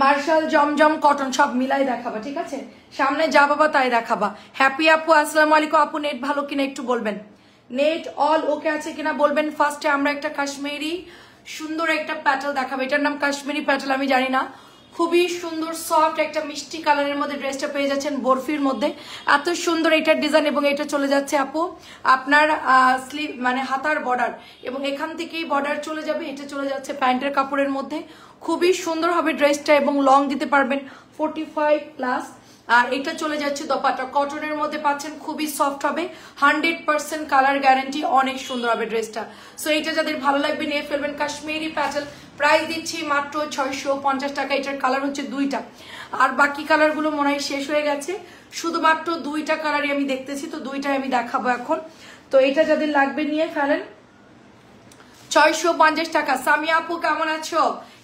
Martial জমজম cotton সব মিলাই দেখাবা, ঠিক আছে? সামনে যা বাবা তাই দেখাবা। হ্যাপি আপু আসসালামু আলাইকুম। আপু নেট ভালো কিনা একটু বলবেন, নেট অল ওকে আছে কিনা বলবেন। ফার্স্টে আমরা একটা কাশ্মীরি সুন্দর একটা প্যাটেল দেখাবো, এটার নাম কাশ্মীরি প্যাটেল, আমি জানি না। খুবই সুন্দর সফট একটা মিষ্টি কালারের মধ্যে ড্রেসটা পেয়ে যাচ্ছেন, বরফির মধ্যে। এত সুন্দর এটার ডিজাইন, এবং এটা চলে যাচ্ছে আপু আপনার স্লিভ মানে হাতার বর্ডার, এবং এখান থেকেই বর্ডার চলে যাবে। এটা চলে যাচ্ছে প্যান্টের কাপড়ের মধ্যে, খুবই সুন্দর হবে ড্রেসটা, এবং লং দিতে পারবেন 45+। আর এটা চলে যাচ্ছে দোপাট্টা, কটনের মধ্যে পাচ্ছেন, খুবই সফট হবে, 100% কালার গ্যারান্টি, অনেক সুন্দর হবে ড্রেসটা। সো এটা যাদের ভালো লাগবে নিয়ে ফেলবেন। কাশ্মীরি প্যাটেল প্রাইস দিচ্ছি মাত্র 650 টাকা। এটার কালার হচ্ছে দুইটা, আর বাকি কালারগুলো মনে হয় শেষ হয়ে গেছে, শুধুমাত্র দুইটা কালারই আমি দেখতেছি, তো দুইটাই আমি দেখাবো এখন। তো এটা যাদের লাগবে নিয়ে ফেলেন, 650 টাকা। সামিয়া আপু কেমন আছো?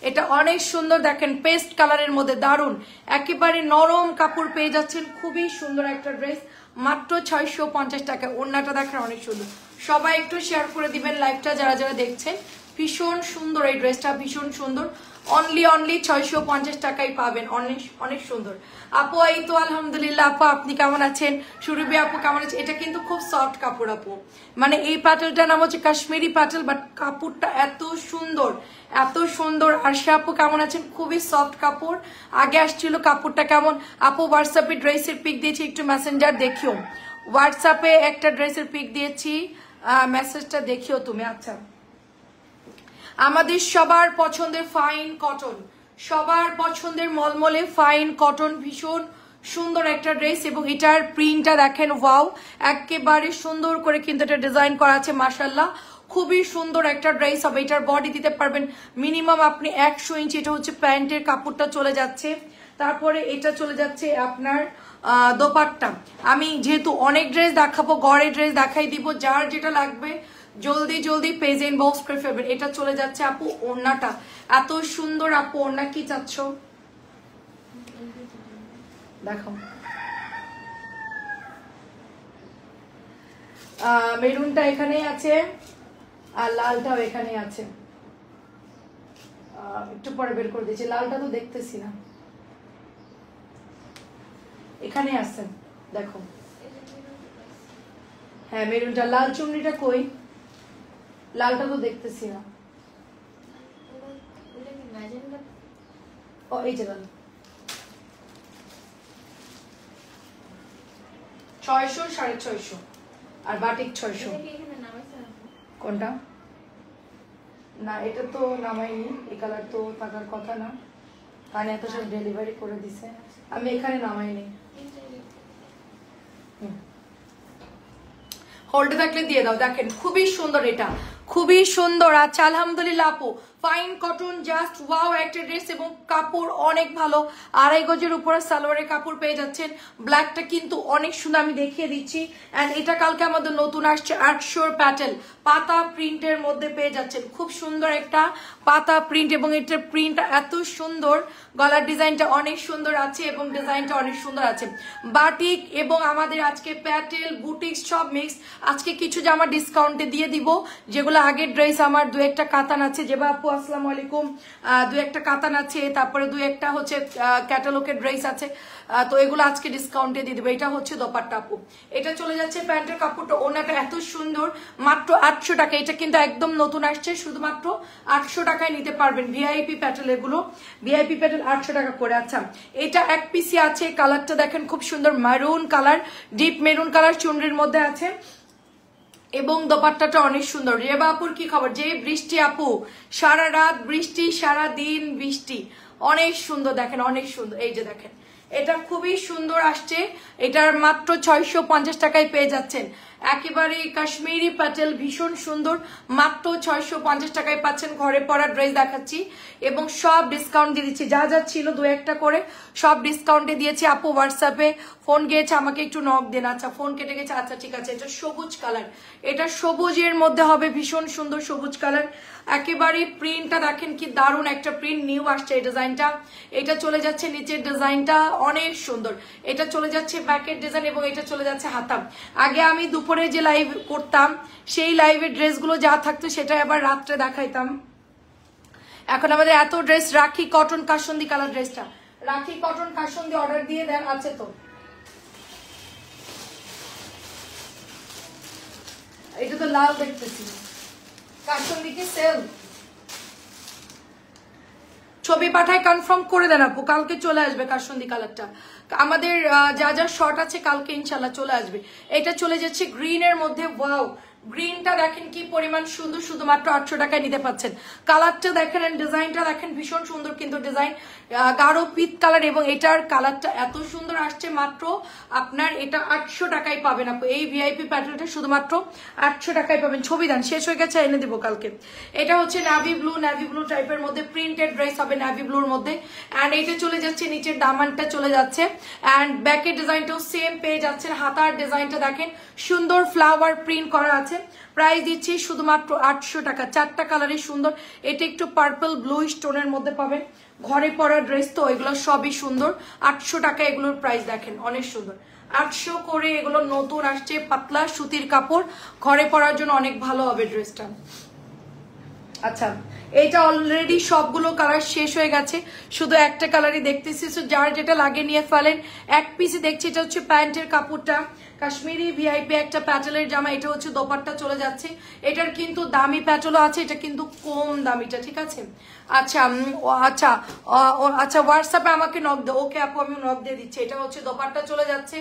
এটা অনেক সুন্দর, দেখেন পেস্ট কালারের মধ্যে দারুন, একেবারে নরম কাপড় পেয়ে যাচ্ছেন, খুবই সুন্দর একটা ড্রেস, মাত্র 650 টাকা। ওড়নাটা দেখেন অনেক সুন্দর, সবাই একটু শেয়ার করে দিবেন লাইভটা যারা যারা দেখছেন। ভীষণ সুন্দর এই ড্রেসটা, ভীষণ সুন্দর, অনলি 650 টাকায় পাবেন, অনেক অনেক সুন্দর। আপু এই তো আলহামদুলিল্লাহ। আপু আপনি কেমন আছেন? সুরভি আপু কেমন আছে? এটা কিন্তু খুব সফট কাপড় আপু, মানে এই প্যাটেলটার নাম হচ্ছে কাশ্মীরি প্যাটেল, বাট কাপড়টা এত সুন্দর, এত সুন্দর। আর সে আপু কেমন আছেন? খুবই সফট কাপড়, আগে আসছিল কাপড়টা কেমন। আপু হোয়াটসঅ্যাপে ড্রেসের পিক দিয়েছি, একটু মেসেঞ্জার দেখিও, হোয়াটসঅ্যাপে একটা ড্রেসের পিক দিয়েছি, মেসেজটা দেখিও তুমি। আচ্ছা, আমাদের সবার পছন্দের ফাইন কটন, সবার পছন্দের মলমলে ফাইন কটন, ভীষণ সুন্দর একটা ড্রেস, এবং এটার প্রিন্টটা দেখেন, ওয়াও, একেবারে সুন্দর করে কিন্তু এটা ডিজাইন করা আছে, মাশাআল্লাহ, খুবই সুন্দর একটা ড্রেস হবে। এটার বডি দিতে পারবেন মিনিমাম আপনি 100 ইঞ্চি। এটা হচ্ছে প্যান্টের কাপড়টা চলে যাচ্ছে, তারপরে এটা চলে যাচ্ছে আপনার দোপাট্টা। আমি যেহেতু অনেক ড্রেস দেখাবো, গড়ে ড্রেস দেখাই দিব, যার যেটা লাগবে জলদি জলদি পেজ ইনবক্স করে ফেলবেন। এটা চলে যাচ্ছে আপু ওড়নাটা, এত সুন্দর। আপু ওড়না কি চাচ্ছ দেখো, মেরুনটা এখানে আছে, আর লালটাও এখানে আছে, একটু পরে বের করে দিচ্ছি, লালটা তো দেখতেছি না, এখানে আছে দেখো। হ্যাঁ মেরুনটা, লাল চুনরিটা কই? লালটা তো দেখতেছি না। ও এই যে লাল, 600 650, আর বাটিক 600। কোনটা? না এটা তো নামাইনি, এই কালার তো থাকার কথা না, কারণ এত সব ডেলিভারি করে দিছে, আমি এখানে নামাইনি। হোল্ডে থাকলে দিয়ে দাও। দেখেন খুবই সুন্দর, এটা খুবই সুন্দর। আচ্ছা আলহামদুলিল্লাহ আপু, ফাইন কটন, জাস্ট ওয়াও একটা ড্রেস, এবং কাপড় অনেক ভালো, 2.5 গজের উপরে সালোয়ারের কাপড় পেয়ে যাচ্ছেন। ব্ল্যাকটা কিন্তু অনেক সুন্দর, আমি দেখিয়ে দিচ্ছি। অ্যান্ড এটা কালকে আমাদের নতুন আসছে 800 প্যাটেল, পাতা প্রিন্টের মধ্যে পেয়ে যাচ্ছেন, খুব সুন্দর একটা পাতা প্রিন্ট, এবং এটার প্রিন্টটা এত সুন্দর, গলার ডিজাইনটা অনেক সুন্দর আছে, এবং ডিজাইনটা অনেক সুন্দর আছে। বাটিক এবং আমাদের আজকে প্যাটেল বুটিক্স সব মিক্স। আজকে কিছু জামা ডিসকাউন্টে দিয়ে দিব, যেগুলো আগের ড্রেস আমার 2-1টা কাতান আছে, যেবা আপু আসসালামু আলাইকুম, 2-1টা কাতান আছে, তারপরে 2-1টা হচ্ছে ক্যাটালগের ড্রেস আছে, তো এগুলো আজকে ডিসকাউন্টে দিয়ে দেবো। এটা হচ্ছে দোপাট্টা আপু, এটা চলে যাচ্ছে প্যান্টের কাপড়টা, ওনাটা এত সুন্দর, মাত্র 800 টাকা। এটা কিন্তু একদম নতুন আসছে, শুধুমাত্র 800 টাকায় নিতে পারবেন। ভিআইপি প্যাটেল, এগুলো ভিআইপি প্যাটেল 800 টাকা করে। আচ্ছা এটা এক পিসি আছে, কালারটা দেখেন খুব সুন্দর, maroon colour, deep maroon colour চুনরির মধ্যে আছে, এবং দোপাট্টাটা অনেক সুন্দর। রেবা আপুর কি খবর? যে বৃষ্টি আপু, সারা রাত বৃষ্টি, সারা দিন বৃষ্টি, অনেক সুন্দর, দেখেন অনেক সুন্দর। এই যে দেখেন, এটা খুবই সুন্দর আসছে, এটার মাত্র 650 টাকায় পেয়ে যাচ্ছেন। একেবারে কাশ্মীরি প্যাটেল, ভীষণ সুন্দর, মাত্র 650 টাকায় পাচ্ছেন। ঘরে পরা ড্রেস দেখাচ্ছি, এবং সব ডিসকাউন্ট দিয়ে দিচ্ছি, যা যা ছিল 2-1টা করে সব ডিসকাউন্টে দিয়েছি। আপু হোয়াটসঅ্যাপে ফোন গিয়েছে, আমাকে একটু নক দেন। আচ্ছা ফোন কেটে গেছে, আচ্ছা ঠিক আছে। এটা সবুজ কালার, এটা সবুজের মধ্যে হবে, ভীষণ সুন্দর সবুজ কালার, একেবারে প্রিন্টটা দেখেন কি দারুণ একটা প্রিন্ট, নিউ আসছে এই ডিজাইনটা। এটা চলে যাচ্ছে নিচের ডিজাইনটা অনেক সুন্দর, এটা চলে যাচ্ছে ব্যাকের ডিজাইন, এবং এটা চলে যাচ্ছে হাতা। আগে আমি দুপুরে যে লাইভ করতাম, সেই লাইভের ড্রেসগুলো যা থাকতো সেটা আবার রাত্রে দেখাইতাম। এখন আমাদের এত ড্রেস রাখি কটন কাসন্দি কালার ড্রেসটা, রাখি কটন কাসন্দি অর্ডার দিয়ে দেন, আছে তো। এটা তো লাল দেখতেছি, কাসন্দি কি সেল? ছবি পাঠায় কনফার্ম করে দেন আপু, কালকে চলে আসবে কাসন্দি কালারটা। আমাদের যা যা শর্ট আছে কালকে ইনশাল্লাহ চলে আসবে। এটা চলে যাচ্ছে গ্রিনের মধ্যে, ওয়াও গ্রিনটা দেখেন কি পরিমাণ সুন্দর, শুধুমাত্র 800 টাকায় নিতে পাচ্ছেন। কালারটা দেখেন, ডিজাইনটা দেখেন, ভীষণ সুন্দর কিন্তু ডিজাইন, গাঢ় পিত কালার, এবং এটার কালারটা এত সুন্দর আসছে। মাত্র আপনার এটা 800 টাকায় পাবেন আপু, এই ভিআইপি প্যাটার্নটা শুধুমাত্র 800 টাকায় পাবেন। ছবি দেন, শেষ হয়ে গেছে, এনে দিব কালকে। এটা হচ্ছে নাভি ব্লু টাইপের মধ্যে প্রিন্টেড ড্রেস হবে নাভি ব্লুর মধ্যে, অ্যান্ড এইটা চলে যাচ্ছে নিচের দামানটা চলে যাচ্ছে, অ্যান্ড ব্যাকের ডিজাইনটাও সেম পেয়ে যাচ্ছেন। হাতার ডিজাইনটা দেখেন সুন্দর ফ্লাওয়ার প্রিন্ট করা আছে। প্রাইস দিচ্ছি শুধুমাত্র 800 টাকা, 4টা কালারে সুন্দর। এটা একটু পার্পল ব্লু স্টোনের মধ্যে পাবেন, ঘরে পরা ড্রেস তো এগুলো সবই সুন্দর। 800 টাকা এগুলোর প্রাইস দেখেন, অনেক সুন্দর। 800 করে এগুলো নতুন আসছে, পাতলা সুতির কাপড়, ঘরে পরার জন্য অনেক ভালো হবে ড্রেসটা। আচ্ছা, এইটা অলরেডি সবগুলো কালার শেষ হয়ে গেছে, শুধু একটা কালারই দেখতেছি। যার যেটা লাগে নিয়ে ফেলেন। এক পিসে দেখছি, এটা হচ্ছে প্যান্টের কাপড়টা, কাশ্মীরি ভিআইপি একটা প্যাটেলের জামা। এটা হচ্ছে দোপাট্টা চলে যাচ্ছে। এটার কিন্তু দামি প্যাটেলও আছে, এটা কিন্তু কম দামিটা, ঠিক আছে। আচ্ছা আচ্ছা আচ্ছা, হোয়াটসঅ্যাপে আমাকে নক দে। ওকে আপু, আমি নক দিয়ে দিচ্ছি। এটা হচ্ছে দোপাট্টা চলে যাচ্ছে।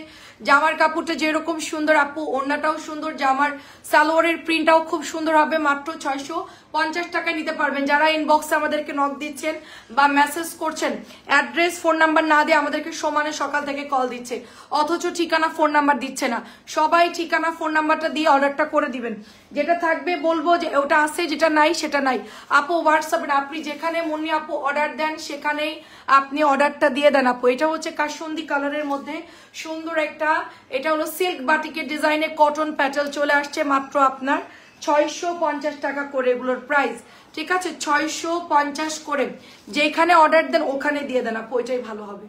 জামার কাপড়টা যেরকম সুন্দর আপু, ওড়নাটাও সুন্দর, জামার সালোয়ারের প্রিন্টটাও খুব সুন্দর হবে। মাত্র 650 টাকা নিতে পারবেন। যারা ইনবক্সে আমাদেরকে নক দিচ্ছেন বা মেসেজ করছেন, অ্যাড্রেস ফোন নাম্বার না দিয়ে আমাদেরকে সমানে সকাল থেকে কল দিচ্ছে, অথচ ঠিকানা ফোন নাম্বার দিচ্ছে না। সবাই ঠিকানা ফোন নাম্বারটা দিয়ে অর্ডারটা করে দিবেন। যেটা থাকবে বলবো যে ওটা আছে, যেটা নাই সেটা নাই। আপু হোয়াটসঅ্যাপে আপনি যেখানে মনে আপু অর্ডার দেন সেখানেই আপনি অর্ডারটা দিয়ে দেন আপু। এটা হচ্ছে কাসন্দি কালারের মধ্যে সুন্দর একটা, এটা হলো সিল্ক বাটিকের ডিজাইনে কটন প্যাটেল চলে আসছে। মাত্র আপনার 650 টাকা করে এগুলোর প্রাইস, ঠিক আছে। 650 করে, যেখানে অর্ডার দেন ওখানে দিয়ে দেন আপু, ওইটাই ভালো হবে।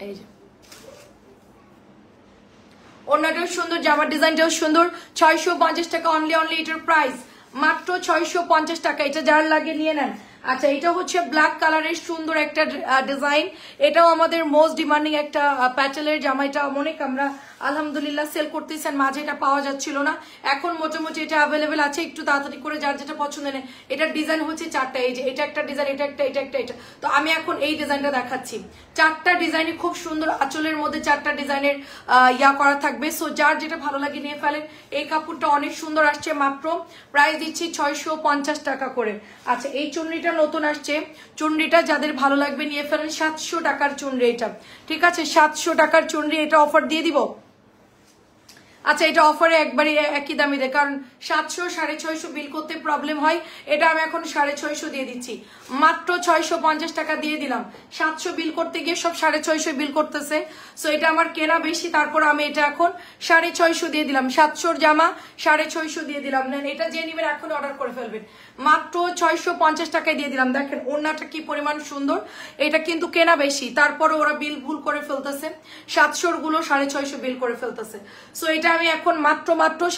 এই যে ওড়নাটাও সুন্দর, জামার ডিজাইনটাও সুন্দর। 650 টাকা অনলি, এটার প্রাইস মাত্র 650 টাকা। এটা যার লাগে নিয়ে নেন। আচ্ছা, এটা হচ্ছে ব্ল্যাক কালারের সুন্দর একটা ডিজাইন। এটাও আমাদের মোস্ট ডিমান্ডিং একটা প্যাটেলের জামা। এটা অনেক আমরা আলহামদুলিল্লাহ সেল করতেছেন, মাঝে এটা পাওয়া যাচ্ছিল না, এখন মোটামুটি এটা অ্যাভেলেবেল আছে। একটু তাড়াতাড়ি করে যার যেটা পছন্দ নেই। এটার ডিজাইন হচ্ছে 4টা, এই যে এটা একটা ডিজাইন, এটা একটা, এটা একটা, এটা। তো আমি এখন এই ডিজাইনটা দেখাচ্ছি। 4টা ডিজাইনই খুব সুন্দর, আঁচলের মধ্যে 4টা ডিজাইনের করা থাকবে। সো যার যেটা ভালো লাগে নিয়ে ফেলেন। এই কাপড়টা অনেক সুন্দর আসছে, মাত্র প্রাইস দিচ্ছি 650 টাকা করে। আচ্ছা, এই চুনরিটা নতুন আসছে, চুনরিটা যাদের ভালো লাগবে নিয়ে ফেলেন। 700 টাকার চুনরি এটা, ঠিক আছে। 700 টাকার চুনরি, এটা অফার দিয়ে দিব। আচ্ছা, এটা অফারে একবারে একই দামি দেয়, কারণ 700 650 বিল করতে প্রবলেম হয়। এটা আমি এখন 650 দিয়ে দিচ্ছি, মাত্র 650 টাকা দিয়ে দিলাম। 700 বিল করতে গিয়ে সব 650 বিল করতেছে। সো এটা আমার কেনা বেশি, তারপর আমি এটা এখন 650 দিয়ে দিলাম। 700 জামা 650 দিয়ে দিলাম। নেন, এটা যে নিবেন এখন অর্ডার করে ফেলবেন, মাত্র 650 টাকায় দিয়ে দিলাম। দেখেন ওড়নাটা কি পরিমাণ সুন্দর। এটা কিন্তু কেনা বেশি, তারপরে ওরা বিল ভুল করে ফেলতেছে, 700 গুলো 650 বিল করে ফেলতেছে। সো এটা আমি এখন মাত্র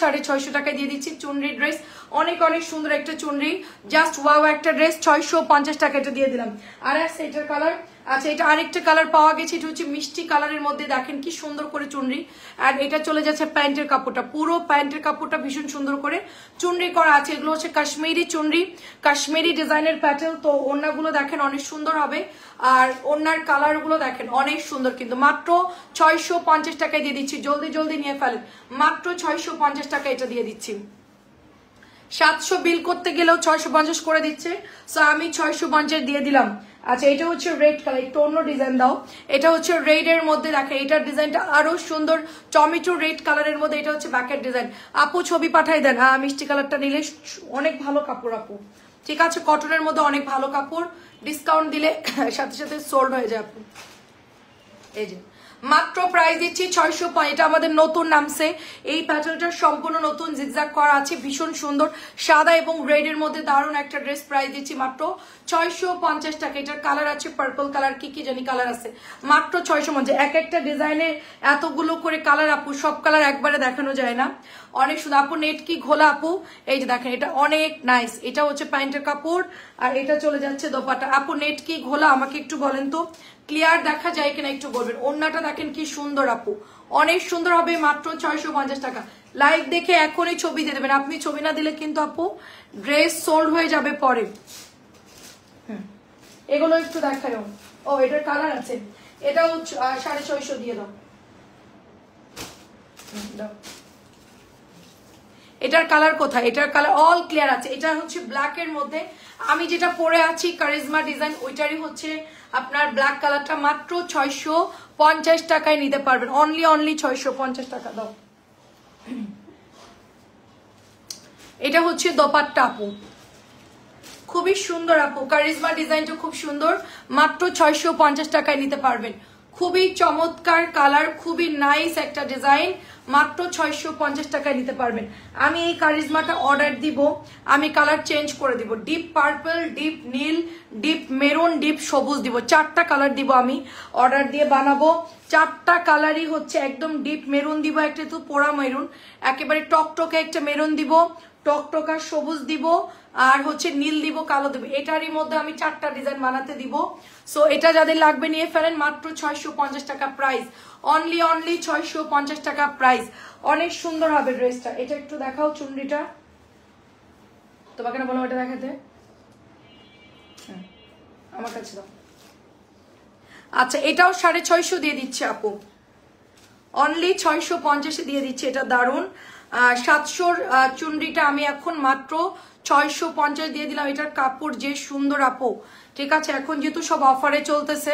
650 টাকায় দিয়ে দিচ্ছি। চুনরি ড্রেস, অনেক সুন্দর একটা চুনরি, জাস্ট ওয়াও একটা ড্রেস। 650 টাকা এটা দিয়ে দিলাম। আর আছে এটার কালার। আচ্ছা, এটা আরেকটা কালার পাওয়া গেছে, এটা হচ্ছে মিষ্টি কালারের মধ্যে। দেখেন কি সুন্দর করে চুনরি, আর এটা চলে যাচ্ছে প্যান্টের কাপড়টা, পুরো প্যান্টের কাপড়টা ভীষণ সুন্দর করে চুনরি করা আছে। এগুলো হচ্ছে কাশ্মীরি চুনরি, কাশ্মীরি ডিজাইনের প্যাটেল। তো ওড়নাগুলো দেখেন অনেক সুন্দর হবে, আর ওড়নার কালার গুলো দেখেন অনেক সুন্দর। কিন্তু মাত্র 650 টাকায় দিয়ে দিচ্ছি, জলদি জলদি নিয়ে ফেলেন। মাত্র 650 টাকা এটা দিয়ে দিচ্ছি। 700 বিল করতে গেলেও 650 করে দিচ্ছে, সো আমি 650 দিয়ে দিলাম। আচ্ছা, এটা হচ্ছে রেড কালার, একটু অন্য ডিজাইন দাও। এটা হচ্ছে রেড এর মধ্যে, দেখে এটার ডিজাইনটা আরো সুন্দর, টমেটো রেড কালারের মধ্যে। এটা হচ্ছে ব্যাকের ডিজাইন। আপু ছবি পাঠাই দেন। মিষ্টি কালারটা নিলে অনেক ভালো কাপড় আপু, ঠিক আছে। কটনের মধ্যে অনেক ভালো কাপড়, ডিসকাউন্ট দিলে সাথে সাথে সোল্ড হয়ে যায় আপু। এই যে মাত্র প্রাইস দিচ্ছি 600। এটা আমাদের নতুন নামছে, এই প্যাটার্নটা সম্পূর্ণ নতুন জিগজ্যাগ করা আছে, ভীষণ সুন্দর সাদা এবং রেড এর মধ্যে দারুণ একটা ড্রেস। প্রাইস দিচ্ছি মাত্র 650 টাকা। এটার কালার আছে পার্পল কালার, কি কি জানি কালার আছে, মাত্র 650। এক একটা ডিজাইনে এতগুলো করে কালার আপু, সব কালার একবারে দেখানো যায় না, অনেক সুন্দর আপু। নেট কি ঘোলা আপু, এই যে দেখেন এটা অনেক নাইস। এটা হচ্ছে প্যান্টের কাপড় আর এটা চলে যাচ্ছে দোপাট্টা। আপু নেট কি ঘোলা আমাকে একটু বলেন তো, ক্লিয়ার দেখা যায় কিনা একটু বলবেন। ওড়নাটা দেখেন কি সুন্দর আপু, অনেক সুন্দর হবে, মাত্র 650 টাকা। লাইভ দেখে এখনই ছবি দিয়ে দেবেন, আপনি ছবি না দিলে কিন্তু আপু ড্রেস সোল্ড হয়ে যাবে পরে। এগুলো একটু দেখায়। ও এটার কালার আছে, এটাও 650 দিয়ে দাও। এটার কালার কোথায়, এটার কালার অল ক্লিয়ার আছে। এটা হচ্ছে ব্ল্যাক এর মধ্যে, আমি যেটা পরে আছি কারিজমা ডিজাইন ওইটারই হচ্ছে আপনার ব্ল্যাক কালারটা, মাত্র 650 টাকায় নিতে পারবেন। অনলি 650 টাকা দাও। এটা হচ্ছে দোপাট্টা আপু, খুবই সুন্দর আপু, কারিজমা ডিজাইনটা খুব সুন্দর, মাত্র 650 টাকায় নিতে পারবেন। খুবই চমৎকার কালার, খুবই নাইস একটা ডিজাইন, মাত্র 650 টাকায় নিতে পারবেন। আমি এই কারিজমাটা অর্ডার দিব, আমি কালার চেঞ্জ করে দিব, ডিপ পার্পল, ডিপ নীল, ডিপ মেরুন, ডিপ সবুজ দিব, 4টা কালার দিব আমি অর্ডার দিয়ে বানাবো। 4টা কালারই হচ্ছে একদম ডিপ মেরুন দিব, একটা তো পোড়া মেরুন, একেবারে টকটকে একটা মেরুন দিব, টকটকা সবুজ দিব, আর হচ্ছে নীল দিব, কালো দিব। এটারই মধ্যে আমি 4টা ডিজাইন বানাতে দিব। সো এটা যাদের লাগবে নিয়ে ফেলেন, মাত্র 650 টাকা প্রাইস, অনলি 650 টাকা প্রাইস। অনেক সুন্দর হবে ড্রেসটা। এটা একটু দেখাও চুনরিটা, তোমাকে না বলো এটা দেখাতে, আমার কাছে দাও। আচ্ছা এটাও 650 দিয়ে দিচ্ছে আপু, অনলি 650 দিয়ে দিচ্ছে, এটা দারুন। 700 চুনরিটা আমি এখন মাত্র 650 দিয়ে দিলাম। এটার কাপড় যে সুন্দর আপু, ঠিক আছে। এখন যেহেতু সব অফারে চলতেছে,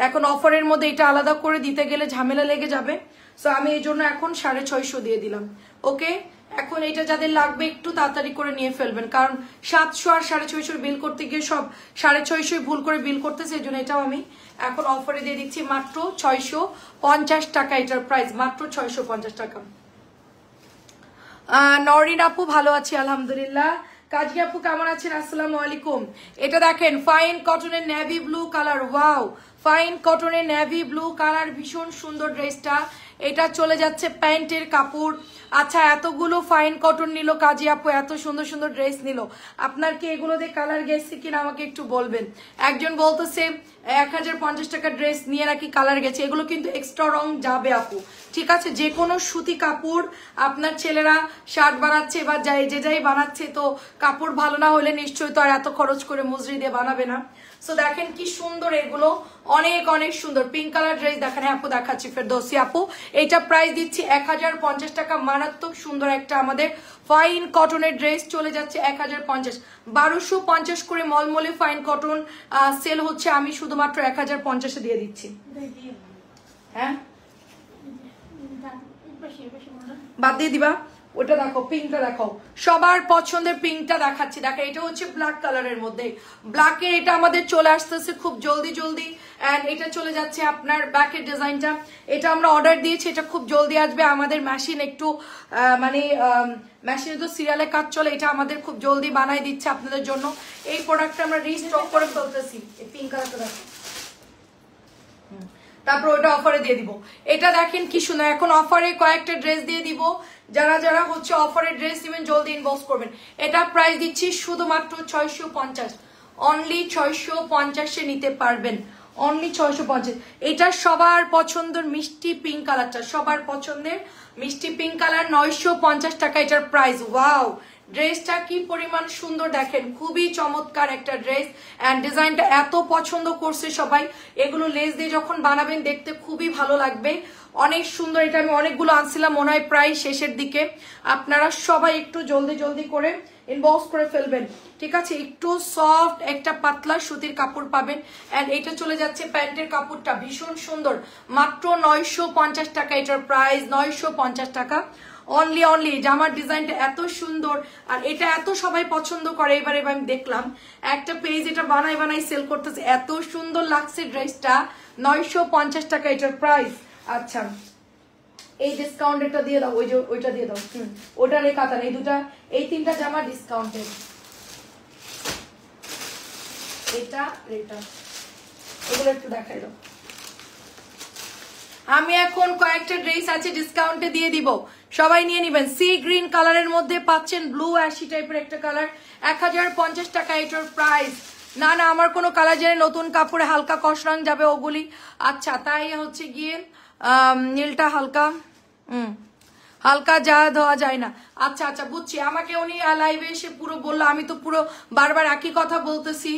এখন অফারের মধ্যে এটা আলাদা করে দিতে গেলে ঝামেলা লেগে যাবে, সো আমি এই জন্য এখন 650 দিয়ে দিলাম। ওকে, এখন এটা যাদের লাগবে একটু তাড়াতাড়ি করে নিয়ে ফেলবেন, কারণ 700 আর 650 বিল করতে গিয়ে সব 650 ভুল করে বিল করতেছে, এই জন্য এটাও আমি এখন অফারে দিয়ে দিচ্ছি মাত্র 650 টাকা। এটার প্রাইস মাত্র 650 টাকা। নরিন আপু ভালো আছি আলহামদুলিল্লাহ। কাজী আপু কেমন আছেন, আসসালামু আলাইকুম। এটা দেখেন ফাইন কটনের navy blue colour, wow, fine কটনের নেভি ব্লু কালার, ভীষণ সুন্দর ড্রেসটা। এটা চলে যাচ্ছে প্যান্টের কাপড়। আচ্ছা এতগুলো ফাইন কটন নিল কাজী আপু, এত সুন্দর সুন্দর ড্রেস নিল, আপনার কি এগুলো দিয়ে কালার গেছে কিনা আমাকে একটু বলবেন। একজন বলতেছে 1050 টাকা ড্রেস নিয়ে নাকি কালার গেছে, এগুলো কিন্তু এক্সট্রা রং যাবে আপু, ঠিক আছে। যে কোনো সুতি কাপড় আপনার ছেলেরা শার্ট বানাচ্ছে বা যে যাই বানাচ্ছে, তো কাপড় ভালো না হলে নিশ্চয়ই তো আর এত খরচ করে মজুরি দিয়ে বানাবে না। সো দেখেন কি সুন্দর এগুলো, অনেক অনেক সুন্দর। পিঙ্ক কালার ড্রেস দেখেন আপু, দেখাচ্ছি ফেরদৌসী আপু। এটা প্রাইস দিচ্ছি 1050 টাকা, মারাত্মক সুন্দর একটা আমাদের ফাইন কটনের ড্রেস চলে যাচ্ছে 1050। 1250 করে মলমলে ফাইন কটন সেল হচ্ছে, আমি শুধুমাত্র 1050 দিয়ে দিচ্ছি। হ্যাঁ বাদ দিয়ে দিবা, ওটা দেখো পিঙ্কটা দেখো, সবার পছন্দের পিঙ্কটা দেখাচ্ছি। দেখো এটা হচ্ছে ব্ল্যাক কালারের মধ্যে, ব্ল্যাকের এটা আমাদের চলে আসতেছে খুব জলদি জলদি, এন্ড এটা চলে যাচ্ছে আপনার ব্যাকের ডিজাইনটা, এটা আমরা অর্ডার দিয়েছি, এটা খুব জলদি আসবে। আমাদের মেশিন একটু মানে মেশিনে তো সিরিয়ালে কাজ চলে, এটা আমাদের খুব জলদি বানাই দিচ্ছে আপনাদের জন্য। এই প্রোডাক্টটা আমরা রিস্টক করে ফেলতেছি। এই পিঙ্ক কালারটা দেখো, তারপর ওটা অফারে দিয়ে দিব। এটা দেখেন কি সুন্দর, এখন অফারে কয়েকটা ড্রেস দিয়ে দিব, যারা যারা হচ্ছে অফারে ড্রেস দিবেন জলদি ইনবক্স করবেন। এটা প্রাইস দিচ্ছি শুধুমাত্র 650, অনলি 650 নিতে পারবেন, অনলি 650। এটা সবার পছন্দের মিষ্টি পিঙ্ক কালারটা, সবার পছন্দের মিষ্টি পিঙ্ক কালার, 950 টাকা এটার প্রাইস। ওয়াও, ড্রেসটা কি পরিমাণ সুন্দর দেখেন, খুবই চমৎকার একটা ড্রেস, এন্ড ডিজাইনটা এত পছন্দ করছে সবাই। এগুলো লেস দিয়ে যখন বানাবেন দেখতে খুবই ভালো লাগবে, অনেক সুন্দর। এটা আমি অনেকগুলো আনছিলাম, মনে হয় প্রায় শেষের দিকে, আপনারা সবাই একটু জলদি জলদি করে ইনবক্স করে ফেলবেন, ঠিক আছে। একটু সফট একটা পাতলা সুতির কাপড় পাবেন, এন্ড এটা চলে যাচ্ছে প্যান্টের কাপড়টা ভীষণ সুন্দর, মাত্র 950 টাকা এটার প্রাইস, 950 টাকা অনলি। অনলি জামার ডিজাইনটা এত সুন্দর, আর এটা এত সবাই পছন্দ করে। এবারে আমি দেখলাম একটা পেজ এটা বানাই বানাই সেল করতেছে, এত সুন্দর লাগছে ড্রেসটা, 950 টাকা এটার প্রাইস, আচ্ছা এই ডিসকাউন্টেরটা দিয়ে দাও, ওই যে ওইটা দিয়ে দাও। ওটার এই কাতান, এই দুটা, এই তিনটা জামা ডিসকাউন্টেড। এটা এটা এগুলো একটু দেখাই দাও। আমি এখন কয়েকটা ড্রেস আছে ডিসকাউন্টে দিয়ে দিব, সবাই নিয়ে নেবেন। সি গ্রিন কালারের মধ্যে পাচ্ছেন ব্লু অ্যাশি টাইপের একটা কালার, 1050 টাকা এটার প্রাইস। না না আমার কোনো কালার জেনে নতুন কাপড়ে হালকা কসরং যাবে ওগুলি। আচ্ছা তাই হচ্ছে গিয়ে নীলটা হালকা হালকা যা দেওয়া যায় না। আচ্ছা আচ্ছা বুঝছি, আমাকে উনি লাইভে এসে পুরো বললো, আমি তো পুরো বারবার একই কথা বলতেছি।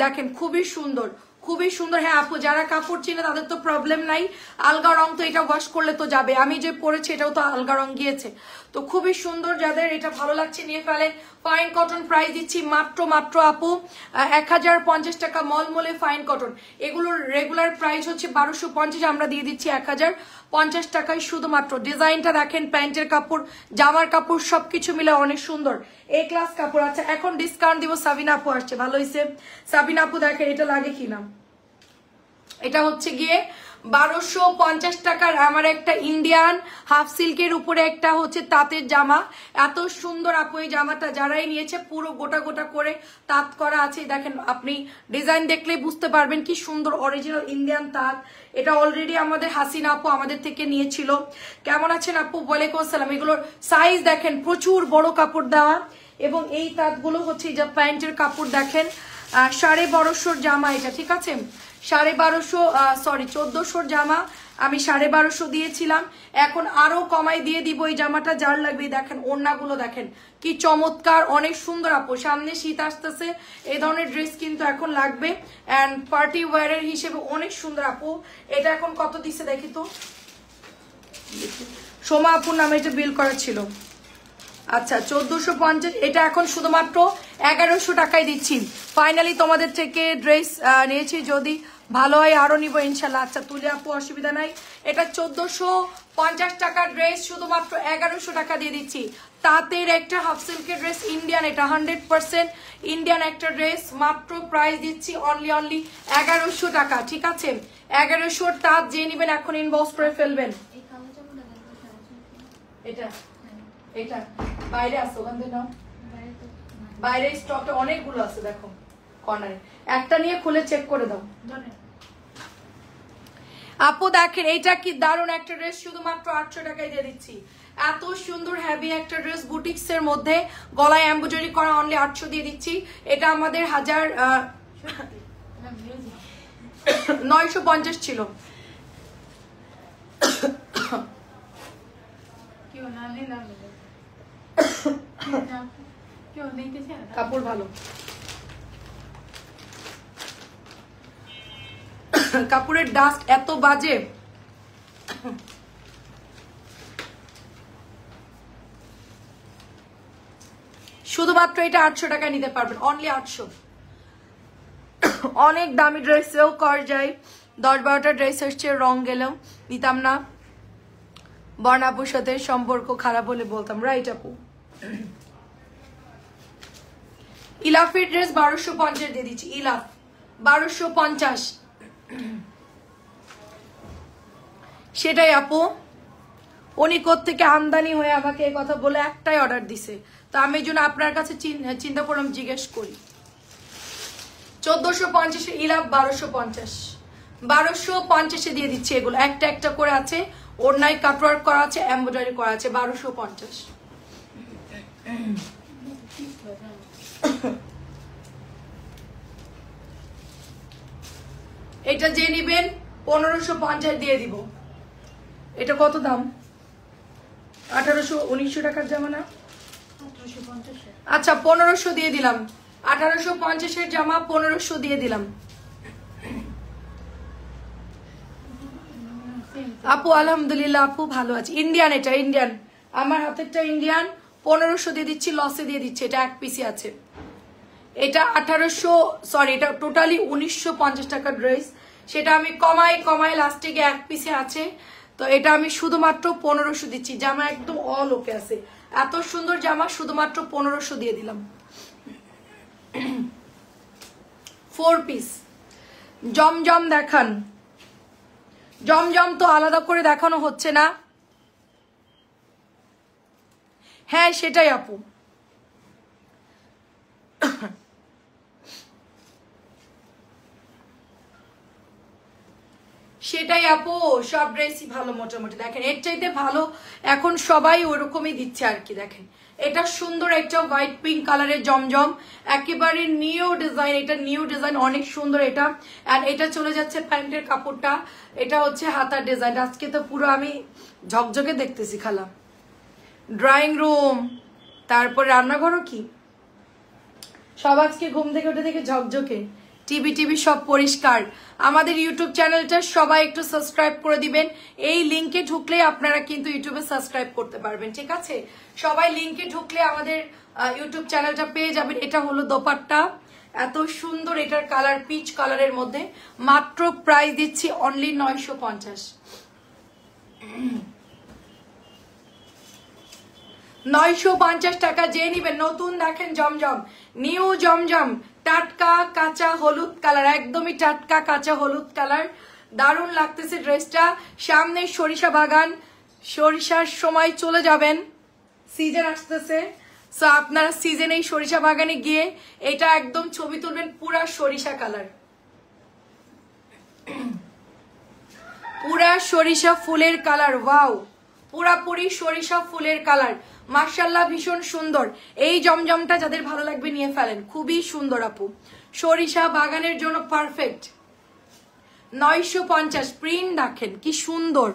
দেখেন খুবই সুন্দর, খুবই সুন্দর। হ্যাঁ আপু যারা কাপড় চিনে তাদের তো প্রবলেম নাই, আলগা রং তো এটা ওয়াশ করলে তো যাবে। আমি যে পরেছি এটাও তো আলগা রং গিয়েছে, তো খুবই সুন্দর। যাদের এটা ভালো লাগছে নিয়ে ফেলেন। ফাইন কটন প্রাইস দিচ্ছি মাত্র মাত্র আপু 1050 টাকা মলমলে ফাইন কটন। এগুলোর রেগুলার প্রাইস হচ্ছে 1250, আমরা দিয়ে দিচ্ছি 1050 টাকায় শুধুমাত্র। ডিজাইনটা দেখেন, প্যান্টের কাপড় জামার কাপড় সবকিছু মিলে অনেক সুন্দর, এ ক্লাস কাপড়। আচ্ছা এখন ডিসকাউন্ট দিব, সাবিনা আপু আসছে, ভালো হয়েছে। সাবিনা আপু দেখেন এটা লাগে কিনা, এটা হচ্ছে গিয়ে 1250 টাকার আমার একটা ইন্ডিয়ান হাফ সিল্কের উপরে একটা হচ্ছে তাঁতের জামা। এত সুন্দর আপু এই জামাটা, যারাই নিয়েছে পুরো গোটা গোটা করে তাঁত করা আছে। দেখেন আপনি ডিজাইন দেখলে বুঝতে পারবেন কি সুন্দর অরিজিনাল ইন্ডিয়ান তাঁত। এটা অলরেডি আমাদের হাসিনা আপু আমাদের থেকে নিয়েছিল। কেমন আছেন আপু? ওয়ালাইকুম আসসালাম। এগুলোর সাইজ দেখেন, প্রচুর বড় কাপড় দেওয়া, এবং এই তাঁতগুলো হচ্ছে যা প্যান্টের কাপড় দেখেন। 1250 জামা এটা, ঠিক আছে 1250, সরি 1400 জামা আমি 1250 দিয়েছিলাম, এখন আরো কমাই দিয়ে দিব এই জামাটা যার লাগবে। দেখেন ওড়নাগুলো দেখেন কি চমৎকার, অনেক সুন্দর আপু। সামনে শীত আসতেছে, এই ধরনের ড্রেস কিন্তু এখন লাগবে, অ্যান্ড পার্টি ওয়্যারের হিসেবে অনেক সুন্দর আপু। এটা এখন কত দিচ্ছে দেখি তো, সোমা আপুর নামে এটা বিল করা ছিল। আচ্ছা 1450, এটা এখন শুধুমাত্র 1100 টাকায় দিচ্ছি। ফাইনালি তোমাদের থেকে ড্রেস নিয়েছি, যদি ভালো হয় আরো নিব ইনশাল্লাহ। আচ্ছা তুলে আপু অসুবিধা নাই, এটা 1450 টাকার ড্রেস শুধুমাত্র 1100 টাকা দিয়ে দিচ্ছি। তাঁতের একটা হাফ সিল্কের ড্রেস ইন্ডিয়ান, এটা 100% ইন্ডিয়ান একটা ড্রেস, মাত্র প্রাইস দিচ্ছি অনলি 1100 টাকা, ঠিক আছে 1100। তাঁত যে নিবেন এখন ইনবক্স করে ফেলবেন। এটা এটা বাইরে আছে, ওখান থেকে নাও, বাইরে স্টকে অনেকগুলো আছে দেখো কর্নারে, একটা নিয়ে খুলে চেক করে দাও। আপু দেখেন এইটা কি দারুণ একটা ড্রেস, শুধুমাত্র 800 টাকায় দিয়ে দিচ্ছি। এত সুন্দর হ্যাভি একটা ড্রেস বুটিক্স এর মধ্যে, গলায় এমব্রয়ডারি করা, অনলি 800 দিয়ে দিচ্ছি। এটা আমাদের 950 ছিল। কাপড় ভালো, কাপড়ের ডাস্ট এত বাজে। শুধুমাত্র এটা 800 টাকায় নিতে পারবেন, অনলি 800। অনেক দামি ড্রেসেও কর যায়, 10-12টা ড্রেস এসছে রং গেলেও নিতাম না, বর্ণাপুর সাথে সম্পর্ক খারাপ হলে বলতাম, রাইট আপু। ইলাফের ড্রেস 1250 দিয়ে দিচ্ছি, ইলাফ 1250। সেটাই আপু, উনি কোত্থেকে আমদানি হয়ে আমাকে এই কথা বলে একটাই অর্ডার দিছে, তো আমি এই জন্য আপনার কাছে চিন্তা করলাম জিজ্ঞেস করি। 1450 ইলাফ 1250, 1250 দিয়ে দিচ্ছি। এগুলো একটা একটা করে আছে, ওড়নায় কাটওয়ার্ক করা আছে, এমব্রয়ডারি করা আছে, 1250। এটা যে নিবেন 1550 দিয়ে দিব। এটা কত দাম? 1800-1900 টাকার জামা না? আচ্ছা 1500 দিয়ে দিলাম, 1850 জামা 1500 দিয়ে দিলাম। আপু আলহামদুলিল্লাহ আপু ভালো আছে। ইন্ডিয়ান, এটা ইন্ডিয়ান, আমার হাতেরটা ইন্ডিয়ান, 1500 দিয়ে দিচ্ছি, লসে দিয়ে দিচ্ছি। এটা এক পিসি আছে, এটা 1800, সরি এটা টোটালি 1950 টাকার ড্রেস, সেটা আমি কমাই লাস্টে গিয়ে এক পিসে আছে, তো এটা আমি শুধুমাত্র 1500 দিচ্ছি। জামা একদম অল ওকে আছে, এত সুন্দর জামা, শুধুমাত্র 1500 দিয়ে দিলাম। 4 পিস জমজম দেখান, জমজম তো আলাদা করে দেখানো হচ্ছে না। হ্যাঁ সেটাই আপু, সেটাই আপু, সব ড্রেসই ভালো মোটামুটি। দেখেন এর চাইতে ভালো এখন সবাই ওরকমই দিচ্ছে আর কি। দেখেন এটা সুন্দর একটা হোয়াইট পিঙ্ক কালারের জমজম, একেবারে নিউ ডিজাইন, এটা নিউ ডিজাইন অনেক সুন্দর এটা। আর এটা চলে যাচ্ছে প্যান্টের কাপড়টা, এটা হচ্ছে হাতার ডিজাইন। আজকে তো পুরো আমি ঝকঝকে দেখতেছি খালা। ড্রয়িং রুম তারপর রান্নাঘরও কি সব আজকে ঘুম থেকে উঠে থেকে ঝকঝকে, টিভি সব পরিষ্কার। আমাদের ইউটিউব চ্যানেলটা সবাই একটু সাবস্ক্রাইব করে দিবেন। এই লিংকে ঢুকলে আপনারা কিন্তু ইউটিউবে সাবস্ক্রাইব করতে পারবেন, ঠিক আছে? সবাই লিংকে ঢুকলে আমাদের ইউটিউব চ্যানেলটা পেয়ে যাবেন। এটা হলো দোপাট্টা, এত সুন্দর, এটার কালার পিচ কালারের মধ্যে। মাত্র প্রাইস দিচ্ছি অনলি 950, 950 টাকা। যে নিবেন নতুন দেখেন জমজম, নিউ জমজম, টাটকা কাঁচা হলুদ কালার, একদমই টাটকা কাঁচা হলুদ কালার। দারুণ লাগতেছে ড্রেসটা। সামনে সরিষা বাগান, সরিষার সময় চলে যাবেন, সিজন আসতেছে। সো আপনারা সিজনে এই সরিষা বাগানে গিয়ে এটা একদম ছবি তুলবেন, পুরা সরিষা কালার, পুরা সরিষা ফুলের কালার। ওয়াও, পুরাপুরি সরিষা ফুলের কালার, মাশাআল্লাহ ভীষণ সুন্দর। এই জমজমটা যাদের ভালো লাগবে নিয়ে ফেলেন, খুবই সুন্দর আপু, সরিষা বাগানের জন্য পারফেক্ট। 950। প্রিন্ট দেখেন কি সুন্দর,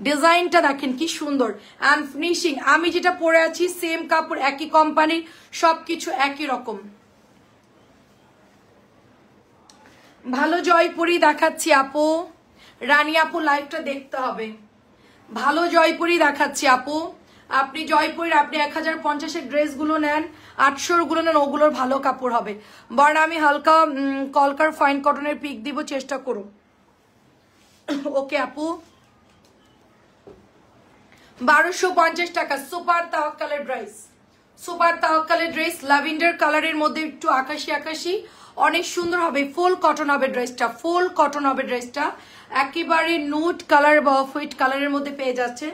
ডিজাইনটা দেখেন কি সুন্দর, অ্যান্ড ফিনিশিং। আমি যেটা পরে আছি সেম কাপড়, একই কোম্পানির, সবকিছু একই রকম। ভালো জয়পুরি দেখাচ্ছি আপু, রানী আপু লাইভটা দেখতে হবে। ভালো জয়পুরি দেখাচ্ছি আপু, আপনি জয়পুরের আপনি 1050-এর ড্রেসগুলো নেন, 800-র গুলো নেন, ওগুলোর ভালো কাপড় হবে। বরং আমি হালকা কলকার ফাইন কটনের পিক দিব, চেষ্টা করো। ওকে আপু, 1250 টাকা। সুপার তাওয়াক্কালের ড্রেস, সুপার তাওয়াক্কালের ড্রেস, ল্যাভেন্ডার কালারের মধ্যে একটু আকাশি আকাশি, অনেক সুন্দর হবে। ফুল কটন হবে ড্রেসটা, ফুল কটন হবে ড্রেসটা, একেবারে নুট কালার বা অফ হোয়াইট কালারের মধ্যে পেয়ে যাচ্ছে।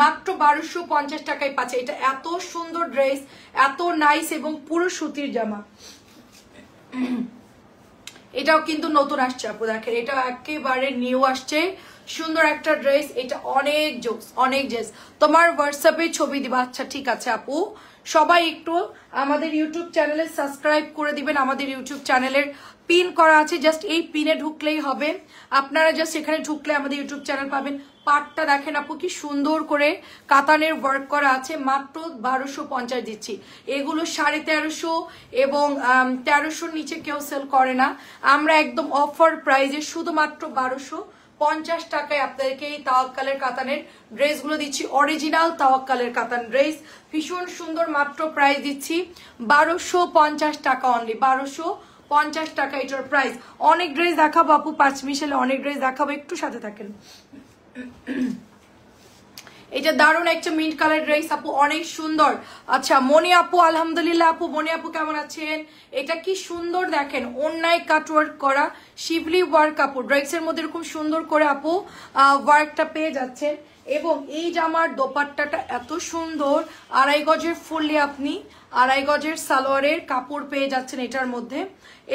মাত্র 1250 টাকায় পাচ্ছে। এটা এত সুন্দর ড্রেস, এত নাইস, এবং পুরো সুতির জামা। এটাও কিন্তু নতুন আসছে আপু, দেখেন এটা একেবারে নিউ আসছে, সুন্দর একটা ড্রেস। এটা অনেক জোস, অনেক জেস। তোমার হোয়াটসঅ্যাপে ছবি দিবা। আচ্ছা ঠিক আছে আপু, সবাই একটু আমাদের ইউটিউব চ্যানেলে সাবস্ক্রাইব করে দিবেন। আমাদের ইউটিউব চ্যানেলের পিন করা আছে, জাস্ট এই পিনে ঢুকলেই হবে। আপনারা জাস্ট এখানে ঢুকলে আমাদের ইউটিউব চ্যানেল পাবেন। পাটটা দেখেন আপু কি সুন্দর করে কাতানের ওয়ার্ক করা আছে, মাত্র 1250 দিচ্ছি। এগুলো 1350 এবং 1300-র নিচে কেউ সেল করে না। আমরা একদম অফার প্রাইজে শুধুমাত্র 1250 টাকায় আপনাদেরকে এই তাওয়াক্কালের কাতানের ড্রেসগুলো দিচ্ছি। অরিজিনাল তাওয়াক্কালের কাতান ড্রেস, ভীষণ সুন্দর। মাত্র প্রাইস দিচ্ছি 1250 টাকা অনলি, 1250 টাকা এটার প্রাইস। অনেক ড্রেস দেখাবো আপু, 5 মিশালে অনেক ড্রেস দেখাবো, একটু সাথে থাকেন। এটা দারুণ একটা মিন্ট কালার ড্রেস আপু, অনেক সুন্দর। আচ্ছা মনি আপু, আলহামদুলিল্লাহ আপু, মনি আপু কেমন আছেন? এটা কি সুন্দর দেখেন, অন্যায় কাটওয়ার্ক করা শিবলি ওয়ার্ক কাপড়, ড্রেসের মধ্যে এরকম সুন্দর করে আপু ওয়ার্কটা পেয়ে যাচ্ছেন। এবং এই জামার দোপাট্টাটা এত সুন্দর, 2.5 গজের ফুললি আপনি 2.5 গজের সালোয়ারের কাপড় পেয়ে যাচ্ছেন এটার মধ্যে।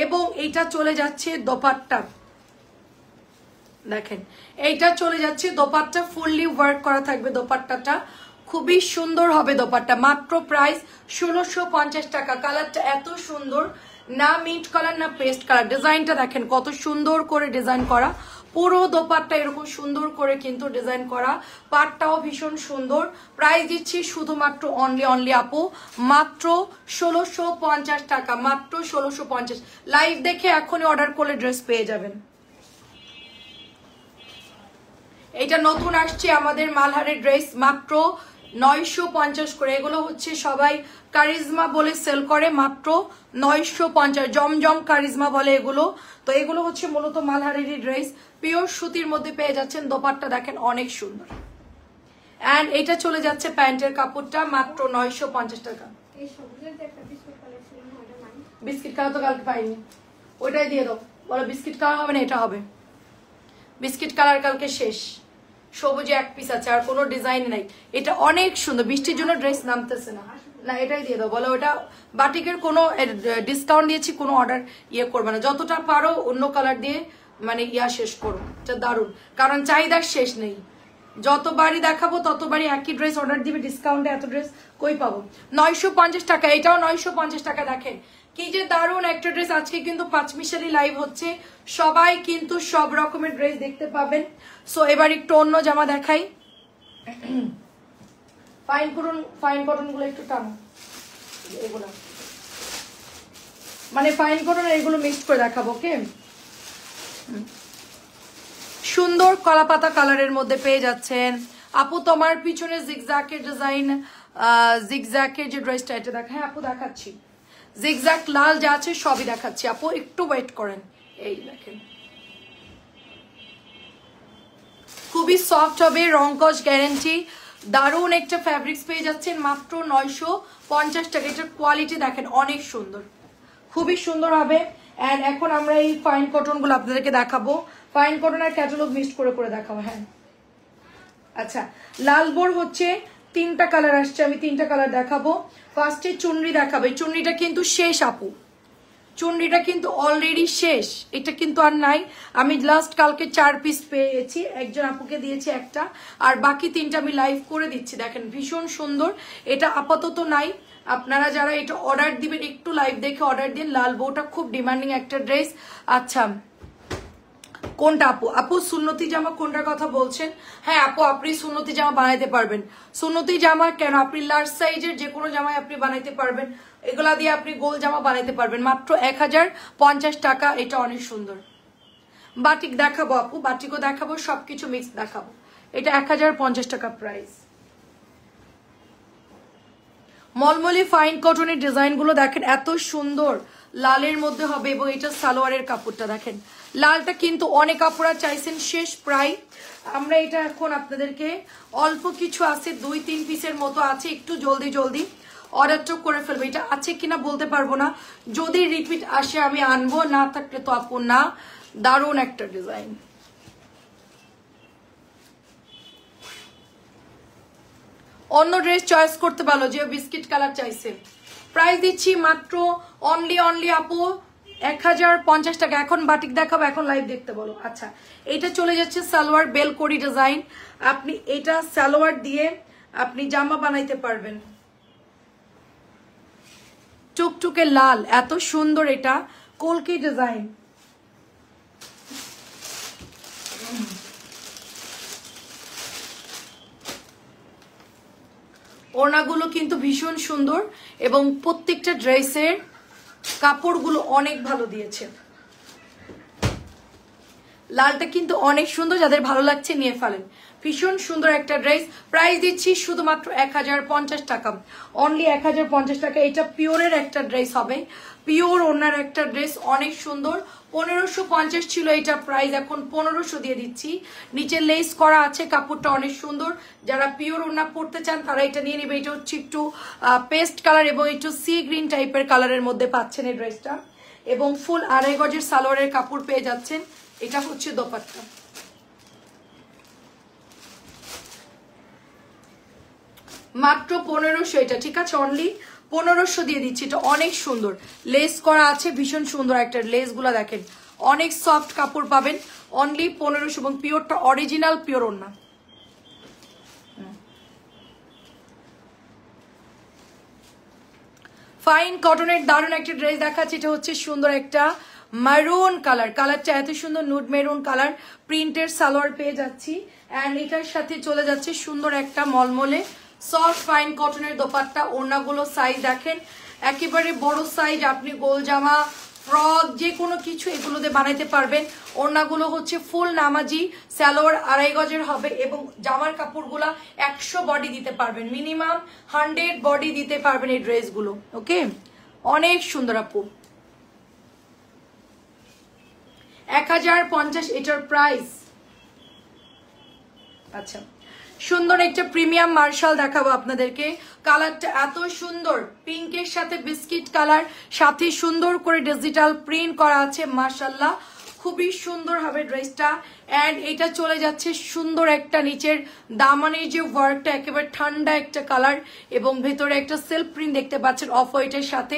এবং এইটা চলে যাচ্ছে দোপাট্টা, দেখেন এইটা চলে যাচ্ছে দোপাট্টা, ফুললি ওয়ার্ক করা থাকবে দোপাট্টাটা, খুবই সুন্দর হবে দোপাট্টা। মাত্র প্রাইস 1650 টাকা। কালারটা এত সুন্দর, না মিন্ট কালার না পেস্ট কালার। ডিজাইনটা দেখেন কত সুন্দর করে ডিজাইন করা, পুরো দোপাট্টা এরকম সুন্দর করে কিন্তু ডিজাইন করা, পাটটাও ভীষণ সুন্দর। প্রাইস দিচ্ছি শুধুমাত্র অনলি আপু মাত্র 1650 টাকা, মাত্র 1650। লাইভ দেখে এখনই অর্ডার করলে ড্রেস পেয়ে যাবেন। এটা নতুন আসছে আমাদের মালহারের ড্রেস, মাত্র 950 করে। এগুলো হচ্ছে সবাই কারিজমা বলে সেল করে, মাত্র 950। জমজম কারিজমা বলে এগুলো। তো এগুলো হচ্ছে মূলত মালহারেরই ড্রেস, পিওর সুতির মধ্যে পেয়ে যাচ্ছেন। দোপাট্টা দেখেন অনেক সুন্দর। অ্যান্ড এটা চলে যাচ্ছে প্যান্টের কাপড়টা, মাত্র 950 টাকা। বিস্কিট কালার তো কালকে পাইনি, ওইটাই দিয়ে দাও। বলো বিস্কিট কালার হবে না, এটা হবে। বিস্কিট কালার কালকে শেষ, সবুজে এক পিস আছে, আর কোনো ডিজাইন নাই। এটা অনেক সুন্দর, বৃষ্টির জন্য ড্রেস নামতেছে না, না এটাই দিয়ে দাও। বলো ওটা বাটিকের কোনো ডিসকাউন্ট দিয়েছি, কোনো অর্ডার ইয়ে করবে না, যতটা পারো অন্য কালার দিয়ে মানে শেষ করো। এটা দারুণ, কারণ চাহিদার শেষ নেই, যতবারই দেখাবো ততবারই একই ড্রেস অর্ডার দিবে। ডিসকাউন্টে এত ড্রেস কই পাবো? 950 টাকা, এটাও 950 টাকা। দেখেন কি যে দারুণ একটা ড্রেস। আজকে কিন্তু পাঁচমিশালি লাইভ হচ্ছে, সবাই কিন্তু সব রকমের ড্রেস দেখতে পাবেন। সো এবার একটু অন্য জামা দেখাই। ফাইন কটন গুলো একটু টানো, এগুলো মানে ফাইন কটন, এগুলো মিক্স করে দেখাবো। ওকে, সুন্দর কলাপাতা কালারের মধ্যে পেয়ে যাচ্ছেন। আপু তোমার পিছনে জিগজ্যাকের ডিজাইন, জিগজ্যাকের যে ড্রেসটা এটা দেখা। হ্যাঁ আপু দেখাচ্ছি, জিগজ্যাক লাল যা আছে সবই দেখাচ্ছি আপু, একটু ওয়েট করেন। এই দেখেন খুবই সফট হবে, রংকশ গ্যারান্টি, দারুণ একটা ফ্যাব্রিক্স পেয়ে যাচ্ছেন মাত্র 950 টাকা। এটার কোয়ালিটি দেখেন অনেক সুন্দর, খুবই সুন্দর হবে। অ্যান্ড এখন আমরা এই ফাইন কটন গুলো আপনাদেরকে দেখাবো, ফাইন কটন আর ক্যাটালগ মিক্সড করে করে দেখাবো। হ্যাঁ আচ্ছা, লাল বোর হচ্ছে 3টা কালার আসছে, আমি 3টা কালার দেখাবো। ফার্স্টে চুনরি দেখাবো, এই চুনরিটা কিন্তু শেষ আপু, চুনরিটা কিন্তু অলরেডি শেষ, এটা কিন্তু আর নাই। আমি লাস্ট কালকে 4 পিস পেয়েছি, একজন আপুকে দিয়েছি একটা, আর বাকি 3টা আমি লাইভ করে দিচ্ছি। দেখেন ভীষণ সুন্দর, এটা আপাতত নাই। আপনারা যারা এটা অর্ডার দিবেন একটু লাইভ দেখে অর্ডার দিন। লাল বউটা খুব ডিমান্ডিং একটা ড্রেস। আচ্ছা কোনটা আপু? আপু সুন্নতি জামা কোনটার কথা বলছেন? হ্যাঁ আপু আপনি সুন্নতি জামা বানাইতে পারবেন। সুন্নতি জামা কেন, আপনি লার্জ সাইজের যে কোনো জামাই আপনি বানাইতে পারবেন, এগুলা দিয়ে আপনি গোল জামা বানাইতে পারবেন মাত্র 1050 টাকা। এটা অনেক সুন্দর। বাটিক দেখাবো আপু, বাটিকও দেখাবো, সবকিছু মিক্স দেখাবো। এটা 1050 টাকা প্রাইস। মলমলি ফাইন কটনের ডিজাইন গুলো দেখেন এত সুন্দর, লালের মধ্যে হবে, এবং এটা সালোয়ারের কাপড়টা দেখেন, লালটা কিন্তু অনেক কাপড়া চাইছেন, শেষ প্রায়। আমরা এটা এখন আপনাদেরকে অল্প কিছু আছে, 2-3 পিসের মতো আছে, একটু জলদি জলদি অর্ডারটা করে ফেলবো। এটা আছে কিনা বলতে পারবো না, যদি রিপিট আসে আমি আনবো, না থাকলে তো আপু না। দারুণ একটা ডিজাইন, অন্য ড্রেস চয়েস করতে পারলো, যে বিস্কিট কালার চাইছে। প্রাইস দিচ্ছি মাত্র অনলি আপু 1050 টাকা। এখন বাটিক দেখাবো, এখন লাইভ দেখতে বলো। আচ্ছা এটা চলে যাচ্ছে সালোয়ার বেলকড়ি ডিজাইন, আপনি এটা সালোয়ার দিয়ে আপনি জামা বানাইতে পারবেন। টুকটুকে লাল, এত সুন্দর, এটা কলকি ডিজাইন। ওড়নাগুলো কিন্তু ভীষণ সুন্দর, এবং প্রত্যেকটা ড্রেসের কাপড়গুলো অনেক ভালো দিয়েছে। লালটা কিন্তু অনেক সুন্দর, যাদের ভালো লাগছে নিয়ে ফেলেন, ভীষণ সুন্দর একটা ড্রেস। প্রাইস দিচ্ছি শুধুমাত্র 1050 টাকা, অনলি 1050 টাকা। এটা পিওরের একটা ড্রেস হবে, পিওর ওনার একটা ড্রেস, অনেক সুন্দর। 1550 ছিল এটা প্রাইস, এখন 1500 দিয়ে দিচ্ছি। নিচে লেস করা আছে, কাপড়টা অনেক সুন্দর। যারা পিওর ওনা পড়তে চান তারা এটা নিয়ে নেবে। এটা হচ্ছে একটু পেস্ট কালার এবং একটু সি গ্রিন টাইপের কালারের মধ্যে পাচ্ছেন এই ড্রেসটা, এবং ফুল 2.5 গজের সালোয়ারের কাপড় পেয়ে যাচ্ছেন। এটা হচ্ছে দোপাট্টা, মাত্র 1500। এটা ঠিক আছে, অনলি 1500 দিয়ে দিচ্ছি। এটা অনেক সুন্দর, লেস করা আছে, ভীষণ সুন্দর একটা লেস গুলা দেখেন, অনেক সফট কাপড় পাবেন, অনলি 1500, এবং পিওরটা অরিজিনাল পিওর ওড়না। ফাইন কটনের দারুণ একটা ড্রেস দেখাচ্ছি, এটা হচ্ছে সুন্দর একটা মারুন কালার, কালারটা এত সুন্দর, নুড মেরুন কালার, প্রিন্টের সালোয়ার পেয়ে যাচ্ছি। অ্যান্ড এটার সাথে চলে যাচ্ছে সুন্দর একটা মলমলে সফট ফাইন কটনের দোপাট্টা। ওড়নাগুলো সাইজ দেখেন, একেবারে বড় সাইজ, আপনি গোল জামা, ফ্রক, যে কোনো কিছু এগুলোতে বানাইতে পারবেন। ওড়নাগুলো হচ্ছে ফুল নামাজি, সালোয়ার 2.5 গজের হবে, এবং জামার কাপড়গুলা 100 বডি দিতে পারবেন, মিনিমাম 100 বডি দিতে পারবেন এই ড্রেসগুলো। ওকে, অনেক সুন্দর আপু, 1050 এটার প্রাইস। আচ্ছা সুন্দর একটা প্রিমিয়াম মার্শাল দেখাবো আপনাদেরকে, কালারটা এত সুন্দর, পিঙ্কের সাথে বিস্কিট কালার, সাথে সুন্দর করে ডিজিটাল প্রিন্ট করা আছে, মাশাআল্লাহ খুবই সুন্দর হবে ড্রেসটা। অ্যান্ড এটা চলে যাচ্ছে সুন্দর একটা নিচের দামানের যে ওয়ার্কটা একেবারে ঠান্ডা একটা কালার, এবং ভেতরে একটা সেলফ প্রিন্ট দেখতে পাচ্ছেন অফ হোয়াইটের সাথে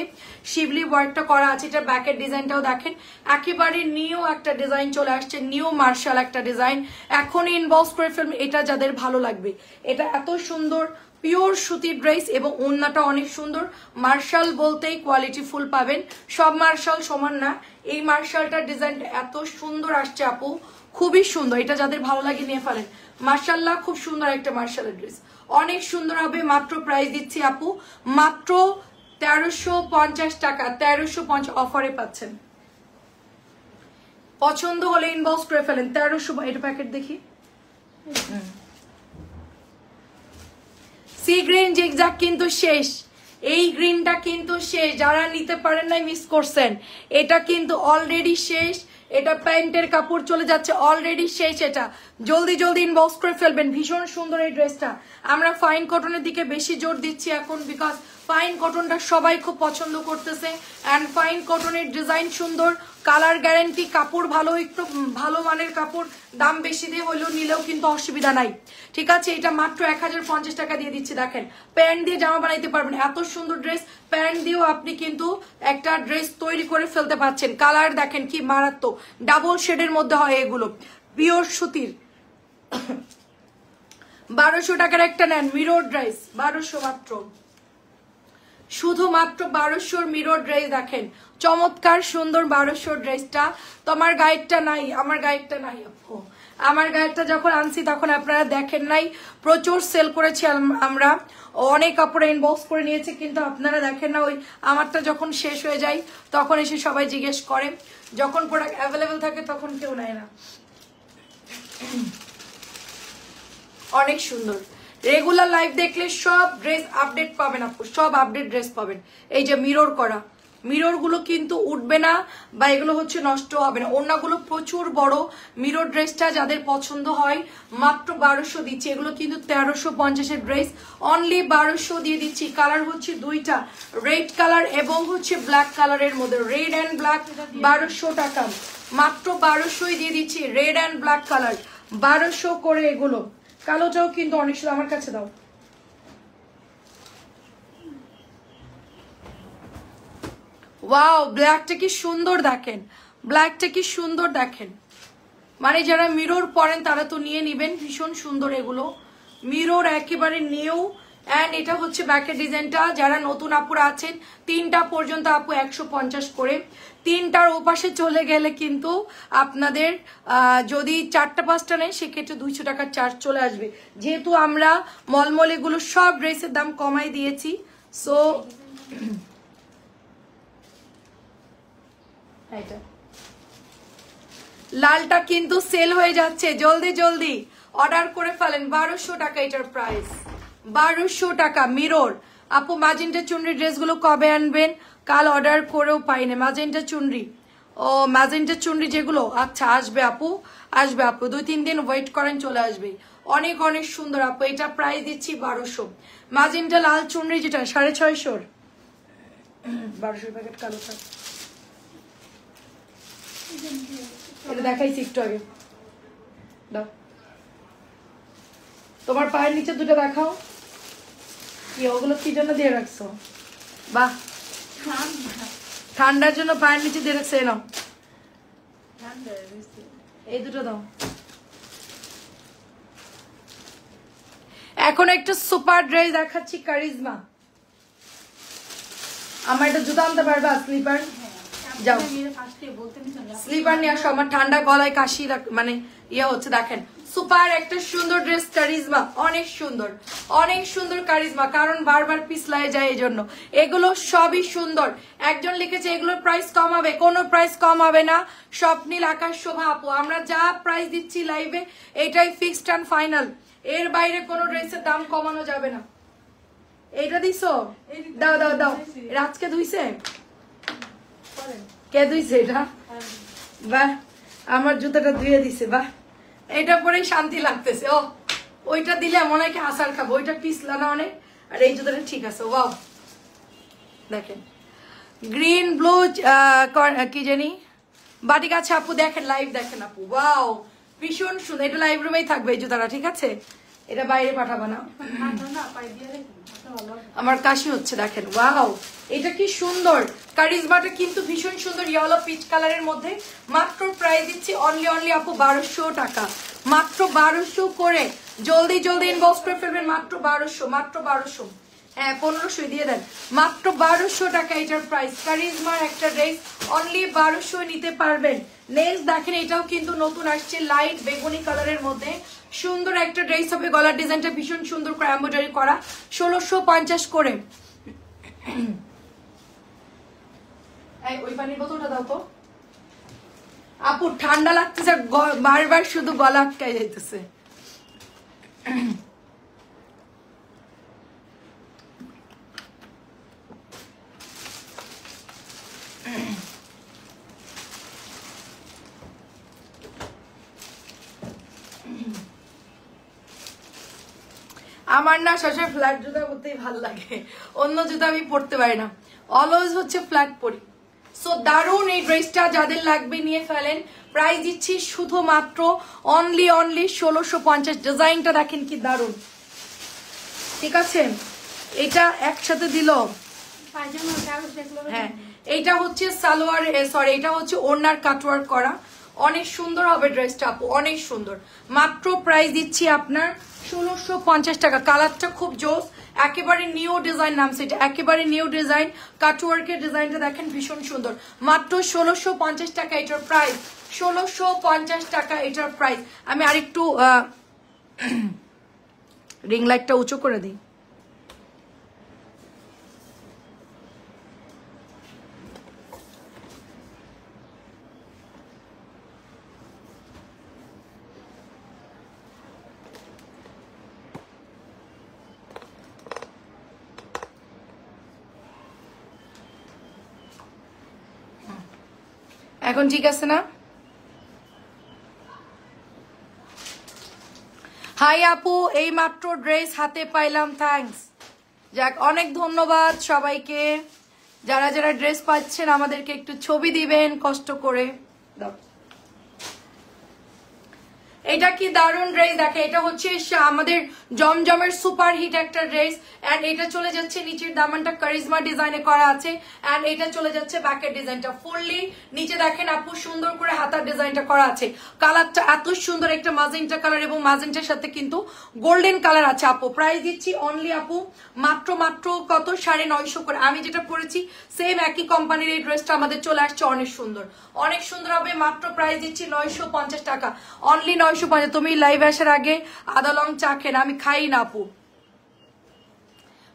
শিবলি ওয়ার্কটা করা আছে। এটা ব্যাকের ডিজাইনটাও দেখেন, একেবারে নিউ একটা ডিজাইন চলে আসছে, নিউ মার্শাল একটা ডিজাইন। এখন ইনবক্স করে ফেলবেন এটা যাদের ভালো লাগবে। এটা এত সুন্দর পিওর সুতির ড্রেস এবং ওড়নাটা অনেক সুন্দর। মার্শাল বলতেই কোয়ালিটি ফুল পাবেন, সব মার্শাল সমান না। এই মার্শালটার ডিজাইনটা এত সুন্দর আসছে আপু, খুবই সুন্দর। এটা যাদের ভালো লাগে নিয়ে ফেলেন, মার্শাল্লাহ খুব সুন্দর একটা মার্শালের ড্রেস, অনেক সুন্দর হবে। মাত্র প্রাইস দিচ্ছি আপু মাত্র 1350 টাকা, 1350 অফারে পাচ্ছেন। পছন্দ হলে ইনবক্স করে ফেলেন। 1300, এটা প্যাকেট দেখি। সি গ্রিন জিগজ্যাগ কিন্তু শেষ, এই গ্রিনটা কিন্তু শেষ, যারা নিতে পারেন নাই মিস করছেন। এটা কিন্তু অলরেডি শেষ, এটা প্যান্টের কাপড় চলে যাচ্ছে, অলরেডি শেষ। এটা জলদি জলদি ইনবক্স করে ফেলবেন। ভীষণ সুন্দর এই ড্রেসটা। আমরা ফাইন কটনের দিকে বেশি জোর দিচ্ছি এখন, বিকজ ফাইন কটনটা সবাই খুব পছন্দ করতেছে। অ্যান্ড ফাইন কটনের ডিজাইন সুন্দর, কালার গ্যারান্টি, কাপড় ভালো, একটু ভালো মানের কাপড়, দাম বেশি দিয়ে হলেও নিলেও কিন্তু অসুবিধা নাই, ঠিক আছে। এটা মাত্র 1050 টাকা দিয়ে দিচ্ছি। দেখেন প্যান্ট দিয়ে জামা বানাইতে পারবেন, এত সুন্দর ড্রেস। প্যান্ট দিয়েও আপনি কিন্তু একটা ড্রেস তৈরি করে ফেলতে পারছেন। কালার দেখেন কি মারাত্মক, ডাবল শেডের মধ্যে হয় এগুলো, পিওর সুতির। 1200 টাকার একটা নেন মিরর ড্রেস, 1200 মাত্র, শুধুমাত্র 1200 মিরর ড্রেস। দেখেন চমৎকার সুন্দর 1200 ড্রেসটা। তো আমার গাইডটা নাই, আমার গাইডটা নাই আপু, আমার গাইডটা যখন আনছি তখন আপনারা দেখেন নাই, প্রচুর সেল করেছি আমরা, অনেক কাপড়ে ইনবক্স করে নিয়েছে, কিন্তু আপনারা দেখেন না। ওই আমারটা যখন শেষ হয়ে যায় তখন এসে সবাই জিজ্ঞেস করে, যখন প্রোডাক্ট অ্যাভেলেবেল থাকে তখন কেউ নেয় না। অনেক সুন্দর, রেগুলার লাইভ দেখলে সব ড্রেস আপডেট পাবেন আপু, সব আপডেট ড্রেস পাবেন। এই যে মিরর করা, মিরর গুলো কিন্তু উঠবে না বা এগুলো হচ্ছে নষ্ট হবে না। ওড়নাগুলো প্রচুর বড়, মিরর ড্রেসটা যাদের পছন্দ হয় মাত্র 1200 দিচ্ছি। এগুলো কিন্তু 1350 ড্রেস, অনলি 1200 দিয়ে দিচ্ছি। কালার হচ্ছে দুইটা, রেড কালার এবং হচ্ছে ব্ল্যাক কালারের মধ্যে, রেড অ্যান্ড ব্ল্যাক, 1200 টাকা মাত্র, 1200 দিয়ে দিচ্ছি। রেড অ্যান্ড ব্ল্যাক কালার 1200 করে। এগুলো কালোটাও কিন্তু অনেক সুন্দর, আমার কাছে দাও। ওয়াও, ব্ল্যাকটা কি সুন্দর দেখেন, ব্ল্যাকটা কি সুন্দর দেখেন। মানে যারা মিরর পরেন তারা তো নিয়ে নিবেন, ভীষণ সুন্দর এগুলো, মিরর একেবারে নিউ। অ্যান্ড এটা হচ্ছে ব্যাকের ডিজাইনটা। যারা নতুন আপুরা আছেন, 3টা পর্যন্ত আপু 150 করে, 3টার ওপাশে চলে গেলে কিন্তু আপনাদের যদি 4টা 5টা নেই সেক্ষেত্রে 200 টাকার চার্জ চলে আসবে। যেহেতু আমরা মলমলিগুলো সব ড্রেসের দাম কমাই দিয়েছি, সো লালটা কিন্তু সেল হয়ে যাচ্ছে, জলদি জলদি অর্ডার করে ফেলেন। 1200 টাকা এটার প্রাইস, 1200 টাকা মিরর। আপু ম্যাজেন্টা চুনরি ড্রেসগুলো কবে আনবেন? কাল অর্ডার করেও পাইনি ম্যাজেন্টা চুনরি। ও ম্যাজেন্টা চুনরি যেগুলো, আচ্ছা আসবে আপু, আসবে আপু, 2-3 দিন ওয়েট করেন, চলে আসবে। অনেক অনেক সুন্দর আপু, এটা প্রাইস দিচ্ছি 1200। ম্যাজেন্টা লাল চুনরি যেটা 650, 1200 প্যাকেট কালো থাক। এটা দেখাইছি একটু আগে, দাও তোমার পায়ের নিচে দুটো দেখাও, কি ওগুলো কি জন্য দিয়ে রাখছো? বাহ, ঠান্ডার জন্য পায়ের নিচে দিয়ে রাখছে। নাও এই দুটো দাও। এখন একটা সুপার ড্রেস দেখাচ্ছি, কারিজমা। আমার একটা জুতো আনতে পারবা? স্লিপার যাও, স্লিপার নিয়ে আসো, আমার ঠান্ডা গলায় কাশি মানে ইয়ে হচ্ছে। দেখেন সুপার একটা সুন্দর ড্রেস, কারিজমা, অনেক সুন্দর, অনেক সুন্দর কারিজমা, কারণ বারবার পিছলায় যায় এই জন্য। এগুলো সবই সুন্দর। একজন লিখেছে এগুলোর প্রাইস কম হবে, কোনো প্রাইস কম হবে না। স্বপ্নীল আকাশ শোভা আপু, আমরা যা প্রাইস দিচ্ছি লাইভে এটাই ফিক্সড অ্যান্ড ফাইনাল, এর বাইরে কোনো ড্রেসের দাম কমানো যাবে না। এইটা দিছো? দাও দাও দাও, রাজকে ধুইছে, কে ধুইছে এটা? বাহ, আমার জুতোটা ধুয়ে দিছে, বাহ, এটা পরেই শান্তি লাগতেছে। ও ওইটা দিলে মনে হয় কি আসার খাবো, ওইটা পিছলা না অনেক, আর এই জুতোটা ঠিক আছে। ওয়াও, দেখেন গ্রিন ব্লু কি জানি বাটিক আছে আপু, দেখেন লাইভ দেখেন আপু, ওয়াও ভীষণ সুন্দর। এটা লাইভ রুমেই থাকবে এই জুতাটা, ঠিক আছে? এটা বাইরে পাঠাবো না, আমার কাশি হচ্ছে। দেখেন ওয়াও, এটা কি সুন্দর, কারিজমাটা কিন্তু ভীষণ সুন্দর, ইয়েলো পিচ কালারের মধ্যে। মাত্র প্রাইস দিচ্ছি অনলি আপু 1200 টাকা, মাত্র 1200 করে। জলদি জলদি ইনবক্স করে ফেলবেন, মাত্র 1200, মাত্র 1200। হ্যাঁ 1500 দিয়ে দেন, মাত্র 1200 টাকা এটার প্রাইস। কারিজমার একটা ড্রেস অনলি 1200 নিতে পারবেন। নেক্সট দেখেন, এটাও কিন্তু নতুন আসছে, লাইট বেগুনি কালারের মধ্যে সুন্দর একটা ড্রেস হবে। গলার ডিজাইনটা ভীষণ সুন্দর করে এমব্রয়ডারি করা, 1650 করে। ওই পানির বোতলটা দাও তো আপু, ঠান্ডা লাগতেছে, বারবার শুধু গলা আটকায় যাইতেছে। আমার না সবসময় ফ্ল্যাট জুতা পরতেই ভালো লাগে, অন্য জুতা আমি পরতে পারি না, অলওয়েজ হচ্ছে ফ্ল্যাট পরি। সো দারুন এই ড্রেসটা, যাদের লাগবে নিয়ে ফেলেন। প্রাইস দিচ্ছি শুধুমাত্র অনলি 1650। ডিজাইনটা দেখেন কি দারুন, ঠিক আছে? এটা একসাথে দিল। হ্যাঁ এইটা হচ্ছে সালোয়ার, সরি এটা হচ্ছে ওড়নার কাটওয়ার্ক করা, অনেক সুন্দর হবে ড্রেসটা আপু, অনেক সুন্দর। মাত্র প্রাইস দিচ্ছি আপনার 1650 টাকা। কালারটা খুব জোস, একেবারে নিউ ডিজাইন নামছে এটা, একেবারে নিউ ডিজাইন। কাটওয়ার্কের ডিজাইনটা দেখেন ভীষণ সুন্দর, মাত্র 1650 টাকা এটার প্রাইস, 1650 টাকা এটার প্রাইস। আমি আরেকটু রিং লাইটটা উঁচু করে দিই। এখন ঠিক আছে না? হাই আপু, এই মাত্র ড্রেস হাতে পাইলাম, থ্যাঙ্কস। যাক অনেক ধন্যবাদ সবাইকে, যারা যারা ড্রেস পাচ্ছেন আমাদেরকে একটু ছবি দিবেন কষ্ট করে। দাও, এটা কি দারুন ড্রেস, দেখে এটা হচ্ছে আমাদের জমজমের সুপার হিট একটা ড্রেস। এন্ড এটা চলে যাচ্ছে নিচের দামানটা কারিজমা ডিজাইনে করা আছে, এন্ড এটা চলে যাচ্ছে ব্যাকের ডিজাইনটা ফুললি। নিচে দেখেন আপু সুন্দর করে হাতার ডিজাইনটা করা আছে। কালারটা এত সুন্দর, একটা মাজেন্টা কালার এবং মাজেন্টার সাথে কিন্তু গোল্ডেন কালার আছে আপু। প্রাইস দিচ্ছি অনলি আপু মাত্র কত, 950 করে। আমি যেটা পরেছি সেম একই কোম্পানির এই ড্রেসটা আমাদের চলে আসছে, অনেক সুন্দর, অনেক সুন্দর হবে। মাত্র প্রাইস দিচ্ছি 950 টাকা, অনলি 950। তুমি লাইভ আসার আগে আদা লং চা খেন, আমি খাই না আপু।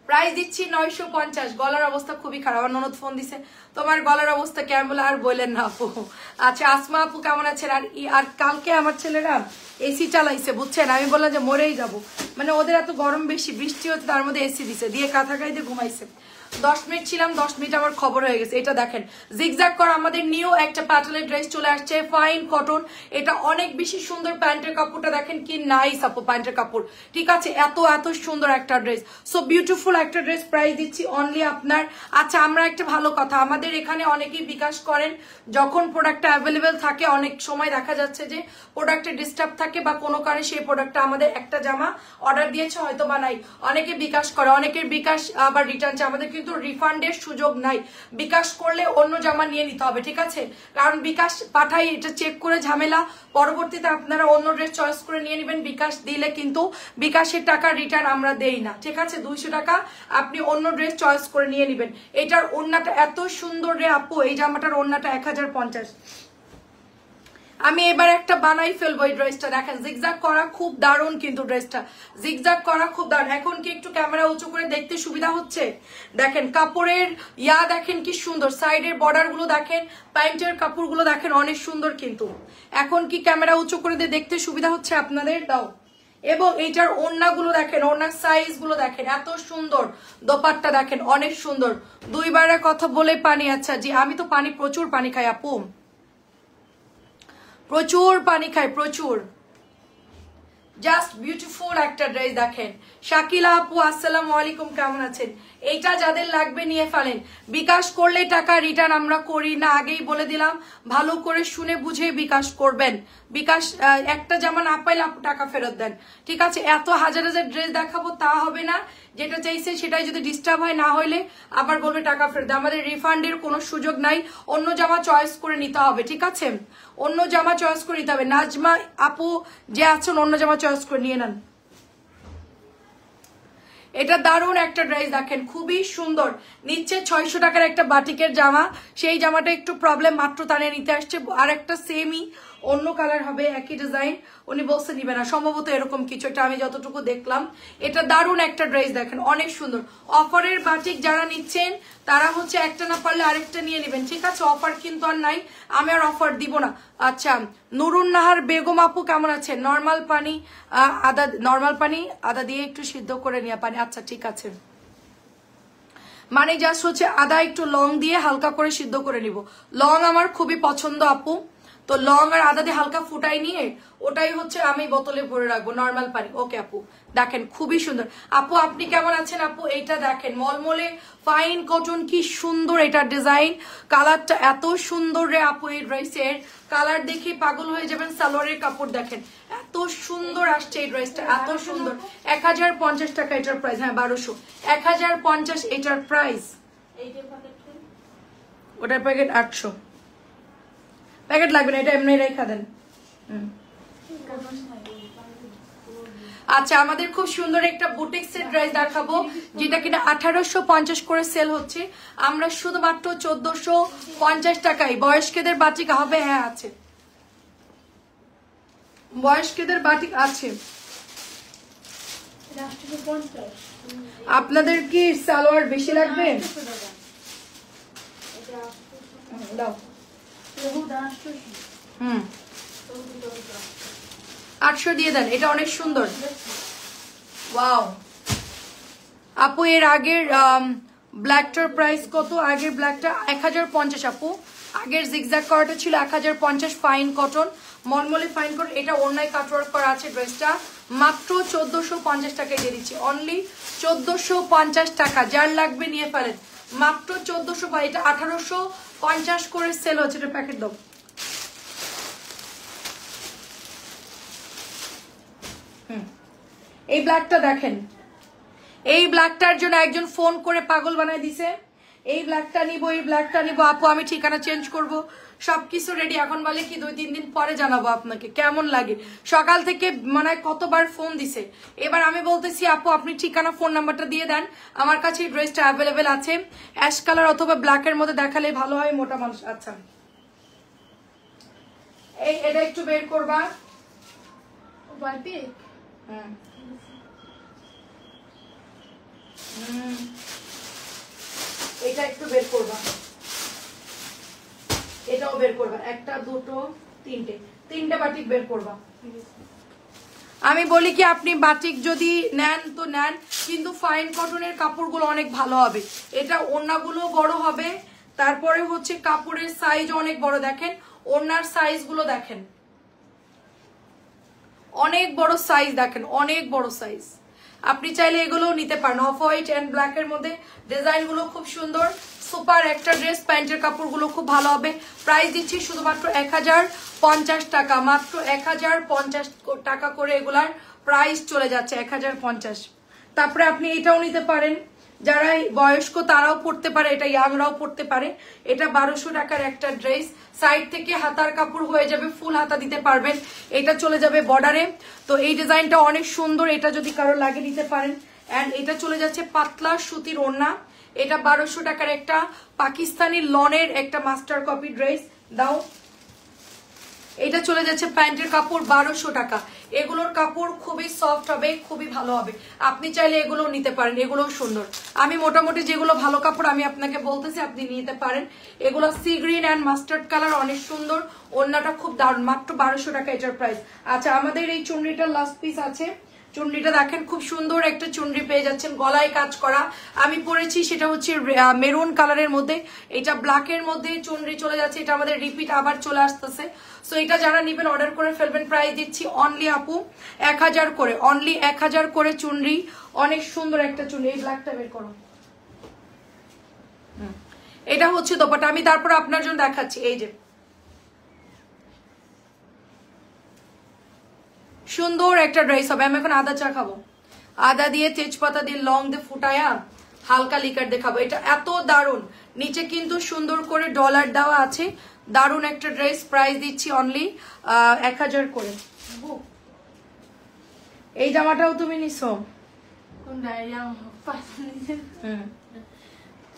প্রাইস দিচ্ছি 950। গলার অবস্থা খুবই খারাপ, আমার ননদ ফোন দিছে, তোমার গলার অবস্থা কেমন, বলে আর বললেন না আপু। আচ্ছা আসমা আপু কেমন আছেন? আর কালকে আমার ছেলেরা এসি চালাইছে বুঝছেন, আমি বললাম যে মরেই যাব, মানে ওদের এত গরম বেশি, বৃষ্টি হচ্ছে তার মধ্যে এসি দিছে, দিয়ে কাঁথা গাইতে ঘুমাইছে। 10 মিনিট ছিলাম, 10 মিনিট আমার খবর হয়ে গেছে। এটা দেখেন জিগজ্যাগ করা আমাদের নিউ একটা প্যাটার্নের ড্রেস চলে আসছে, ফাইন কটন। এটা অনেক বেশি সুন্দর, প্যান্টের কাপড়টা দেখেন কি নাইস আপু, প্যান্টের কাপড় ঠিক আছে, এত সুন্দর একটা ড্রেস, সো বিউটিফুল একটা ড্রেস। প্রাইস দিচ্ছি অনলি আপনার। আচ্ছা আমরা একটা ভালো কথা, আমাদের এখানে অনেকেই বিকাশ করেন, যখন প্রোডাক্টটা অ্যাভেলেবেল থাকে অনেক সময় দেখা যাচ্ছে যে প্রোডাক্টে ডিস্টার্ব থাকে বা কোনো কারণে সেই প্রোডাক্টটা, আমাদের একটা জামা অর্ডার দিয়েছে হয়তো বা নাই, অনেকে বিকাশ করে, অনেকের বিকাশ আবার রিটার্ন চায়, আমাদের কিন্তু রিফান্ডের সুযোগ নাই। বিকাশ করলে অন্য জামা নিয়ে নিতে হবে, ঠিক আছে? কারণ বিকাশ পাঠাই, এটা চেক করে ঝামেলা, পরবর্তীতে আপনারা অন্য ড্রেস চয়েস করে নিয়ে নেবেন। বিকাশ দিলে কিন্তু বিকাশের টাকা রিটার্ন আমরা দেই না, ঠিক আছে? 200 টাকা আপনি অন্য ড্রেস চয়েস করে নিয়ে নেবেন। এটার ওড়নাটা এত সুন্দর রে আপু, এই জামাটার ওড়নাটা 1050। আমি এবার একটা বানাই ফেলবো এই ড্রেসটা, দেখেন জিগজ্যাগ করা, খুব দারুণ কিন্তু ড্রেসটা, জিগজ্যাগ করা খুব দারুণ। এখন কি একটু ক্যামেরা উঁচু করে দেখতে সুবিধা হচ্ছে? দেখেন কাপড়ের দেখেন কি সুন্দর, সাইডের বর্ডার গুলো দেখেন, প্যান্টের কাপড়গুলো দেখেন অনেক সুন্দর কিন্তু। এখন কি ক্যামেরা উঁচু করে দিয়ে দেখতে সুবিধা হচ্ছে আপনাদের? দাও। এবং এইটার ওড়নাগুলো দেখেন, ওড়নার সাইজ গুলো দেখেন এত সুন্দর, দোপাট্টা দেখেন অনেক সুন্দর। দুইবারের কথা বলে পানি, আচ্ছা জি আমি তো পানি, প্রচুর পানি খাই আপু, প্রচুর পানি খাই, প্রচুর। জাস্ট বিউটিফুল একটা ড্রেস দেখেন। শাকিলা আপু আসসালামু আলাইকুম, কেমন আছেন? এইটা যাদের লাগবে নিয়ে ফেলেন। বিকাশ করলে টাকা রিটার্ন আমরা করি না, আগেই বলে দিলাম, ভালো করে শুনে বুঝে বিকাশ করবেন। বিকাশ একটা জামা না পাইলে টাকা ফেরত দেন, ঠিক আছে? এত হাজার হাজার ড্রেস দেখাবো তা হবে না, যেটা চাইছে সেটাই যদি ডিস্টার্ব হয়, না হলে আবার বলবে টাকা ফেরত। আমাদের রিফান্ডের কোনো সুযোগ নাই, অন্য জামা চয়েস করে নিতে হবে, ঠিক আছে? অন্য জামা চয়েস করে নিতে হবে। নাজমা আপু যে আছেন অন্য জামা চয়েস করে নিয়ে নেন। এটা দারুণ একটা ড্রেস, দেখেন খুবই সুন্দর, নিচ্ছে 600 টাকার একটা বাটিকের জামা। সেই জামাটা একটু প্রবলেম, মাত্র তানে নিতে আসছে। আর একটা সেমই অন্য কালার হবে, একই ডিজাইন, উনি বলছে নিবে না, সম্ভবত এরকম কিছু একটা, আমি যতটুকু দেখলাম। এটা দারুণ একটা ড্রেস, দেখেন অনেক সুন্দর। অফারের বাটিক যারা নিচ্ছেন তারা হচ্ছে একটা না পারলে আরেকটা নিয়ে নেবেন, ঠিক আছে? অফার কিন্তু আর নাই, আমি আর অফার দিব না। আচ্ছা, নুরুন নাহার বেগম আপু কেমন আছে? নর্মাল পানি আদা, নর্মাল পানি আদা দিয়ে একটু সিদ্ধ করে নেওয়া পানি, আচ্ছা ঠিক আছে। মানে জাস্ট হচ্ছে আদা একটু লং দিয়ে হালকা করে সিদ্ধ করে নিব। লং আমার খুবই পছন্দ আপু, তো লং আর আদা দিয়ে হালকা ফুটাই নিয়ে ওটাই হচ্ছে আমি বোতলে ভরে রাখবো, নর্মাল পানি। ওকে আপু, দেখেন খুবই সুন্দর। আপু আপনি কেমন আছেন? আপু এইটা দেখেন মলমলে ফাইন কটন, কি সুন্দর এটা ডিজাইন, কালারটা এত সুন্দর রে আপু। এই ড্রেসের কালার দেখে পাগল হয়ে যাবেন। সালোয়ারের কাপড় দেখেন এত সুন্দর আসছে, এই ড্রেসটা এত সুন্দর। 1050 টাকা এটার প্রাইস, হ্যাঁ 1200, 1050 এটার প্রাইস। ওটার প্যাকেট 800, প্যাকেট লাগবে না, এটা এমনি রেখা দেন। আচ্ছা, আমাদের খুব সুন্দর একটা বুটিক্সের ড্রেস দেখাবো, যেটা কিনা 1850 করে সেল হচ্ছে, আমরা শুধুমাত্র 1450 টাকায়। বয়স্কদের বাটিক হবে? হ্যাঁ আছে, বয়স্কদের বাটিক আছে। আপনাদের কি সালোয়ার বেশি লাগবে? দাও। 800 দিয়ে দেন, এটা অনেক সুন্দর। ওয়াও আপু, এর আগের ব্ল্যাকটার প্রাইস কত? আগের ব্ল্যাকটা 1050 আপু, আগের জিগজ্যাগ করাটা ছিল 1050, ফাইন কটন, মলমলে ফাইন কটন। এটা অন্যায় কাটওয়ার্ক করা আছে, ড্রেসটা মাত্র 1450 টাকায় দিয়ে দিচ্ছি, অনলি 1450 টাকা। যার লাগবে নিয়ে ফেলেন, মাত্র 1400। এটা 1850 করে সেল হচ্ছে, এটা প্যাকেট দাও। এই ব্ল্যাকটা দেখেন, এই ব্ল্যাকটার জন্য একজন ফোন করে পাগল বানায় দিছে, এই ব্ল্যাকটা নিব, এই ব্ল্যাকটা নিব। আপু আমি ঠিকানা চেঞ্জ করব, সবকিছু রেডি, এখন বলে কি 2-3 দিন পরে জানাবো আপনাকে কেমন লাগে। সকাল থেকে মানে কতবার ফোন দিছে, এবার আমি বলতেছি আপু আপনি ঠিকানা ফোন নাম্বারটা দিয়ে দেন, আমার কাছে এই ড্রেসটা অ্যাভেলেবেল আছে। অ্যাশ কালার অথবা ব্ল্যাকের মধ্যে দেখালে ভালো হয়, মোটা মানুষ। আচ্ছা, এই এটা একটু বের করবা। এটা একটু বের করবা, এটাও বের করবা, একটা দুটো তিনটে বাটিক বের করবা। আমি বলি কি আপনি বাটিক যদি নেন তো নেন, কিন্তু ফাইন কটনের কাপড়গুলো অনেক ভালো হবে। এটা ওড়নাগুলো বড় হবে, তারপরে হচ্ছে কাপড়ের সাইজ অনেক বড়। দেখেন ওড়নার সাইজ গুলো দেখেন, অনেক বড় সাইজ, দেখেন অনেক বড় সাইজ। আপনি চাইলে এগুলোও নিতে পারেন, অফ হোয়াইট এন্ড ব্ল্যাক এর মধ্যে। ডিজাইন গুলো খুব সুন্দর, সুপার একটা ড্রেস। প্যান্টের কাপড়গুলো খুব ভালো হবে। প্রাইস দিচ্ছি শুধুমাত্র 1050 টাকা, মাত্র 1050 টাকা করে এগুলার প্রাইস চলে যাচ্ছে, 1050। তারপরে আপনি এটাও নিতে পারেন, যারা বয়স্ক তারাও পড়তে পারে, এটা ইয়াংরাও পড়তে পারে। এটা 1200 টাকার একটা ড্রেস, সাইড থেকে হাতার কাপড় হয়ে যাবে, ফুল হাতা দিতে পারবেন, এটা চলে যাবে বর্ডারে। তো এই ডিজাইনটা অনেক সুন্দর, এটা যদি কারো লাগে নিতে পারেন। এন্ড এটা চলে যাচ্ছে পাতলা সুতির ওড়না, এটা 1200 টাকার একটা পাকিস্তানি লনের একটা মাস্টার কপি ড্রেস। দাও, এটা চলে যাচ্ছে প্যান্টের কাপড় 1200 টাকা। এগুলোর কাপড় খুবই সফট হবে, খুবই ভালো হবে। আপনি চাইলে এগুলো নিতে পারেন, এগুলোও সুন্দর। আমি মোটামুটি যেগুলো ভালো কাপড় আমি আপনাকে বলতেছি, আপনি নিতে পারেন। এগুলো sea green and mustard colour, অনেক সুন্দর। ওড়নাটা খুব দারুণ, মাত্র 1200 টাকা এটার প্রাইস। আচ্ছা, আমাদের এই চুনরিটার লাস্ট পিস আছে। চুনরিটা দেখেন খুব সুন্দর একটা চুনরি পেয়ে যাচ্ছেন, গলায় কাজ করা। আমি পরেছি সেটা হচ্ছে মেরুন কালারের মধ্যে, এটা ব্ল্যাকের মধ্যে চুনরি চলে যাচ্ছে। এটা আমাদের রিপিট আবার চলে আসতেছে। সো এটা যারা নেবেন অর্ডার করে ফেলবেন। প্রাইস দিচ্ছি অনলি আপু 1000 করে, অনলি 1000 করে চুনরি। অনেক সুন্দর একটা চুনরি। এই ব্ল্যাকটা বের করো, এটা হচ্ছে দোপাট্টা। আমি তারপর আপনার জন্য দেখাচ্ছি। এই যে সুন্দর একটা ড্রেস হবে। আমি এখন আদা চা খাবো, আদা দিয়ে তেজপাতা দিয়ে লং দিয়ে ফুটায়া হালকা লিকার দেখাবো। এটা এত দারুণ, নিচে কিন্তু সুন্দর করে ডলার দেওয়া আছে। দারুণ একটা ড্রেস, প্রাইস দিচ্ছি অনলি 1000 করে। এই জামাটাও তুমি নিছো?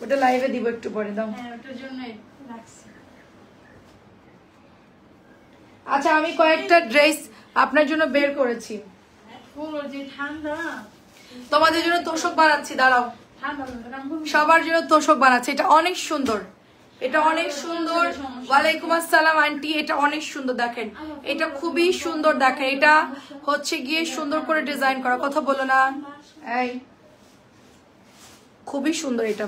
ওটা লাইভে দিব একটু পরে, দাও। আচ্ছা আমি কয়েকটা ড্রেস আপনার জন্য বের করেছি, তোমাদের জন্য তোষক বানাচ্ছি, দাঁড়াও। সবার জন্য তোষক বানাচ্ছি। এটা অনেক সুন্দর, এটা অনেক সুন্দর। ওয়ালাইকুম আসসালাম আন্টি, এটা অনেক সুন্দর। দেখেন এটা খুবই সুন্দর, দেখেন এটা হচ্ছে গিয়ে সুন্দর করে ডিজাইন করা, কথা বলো না। এই খুবই সুন্দর। এটা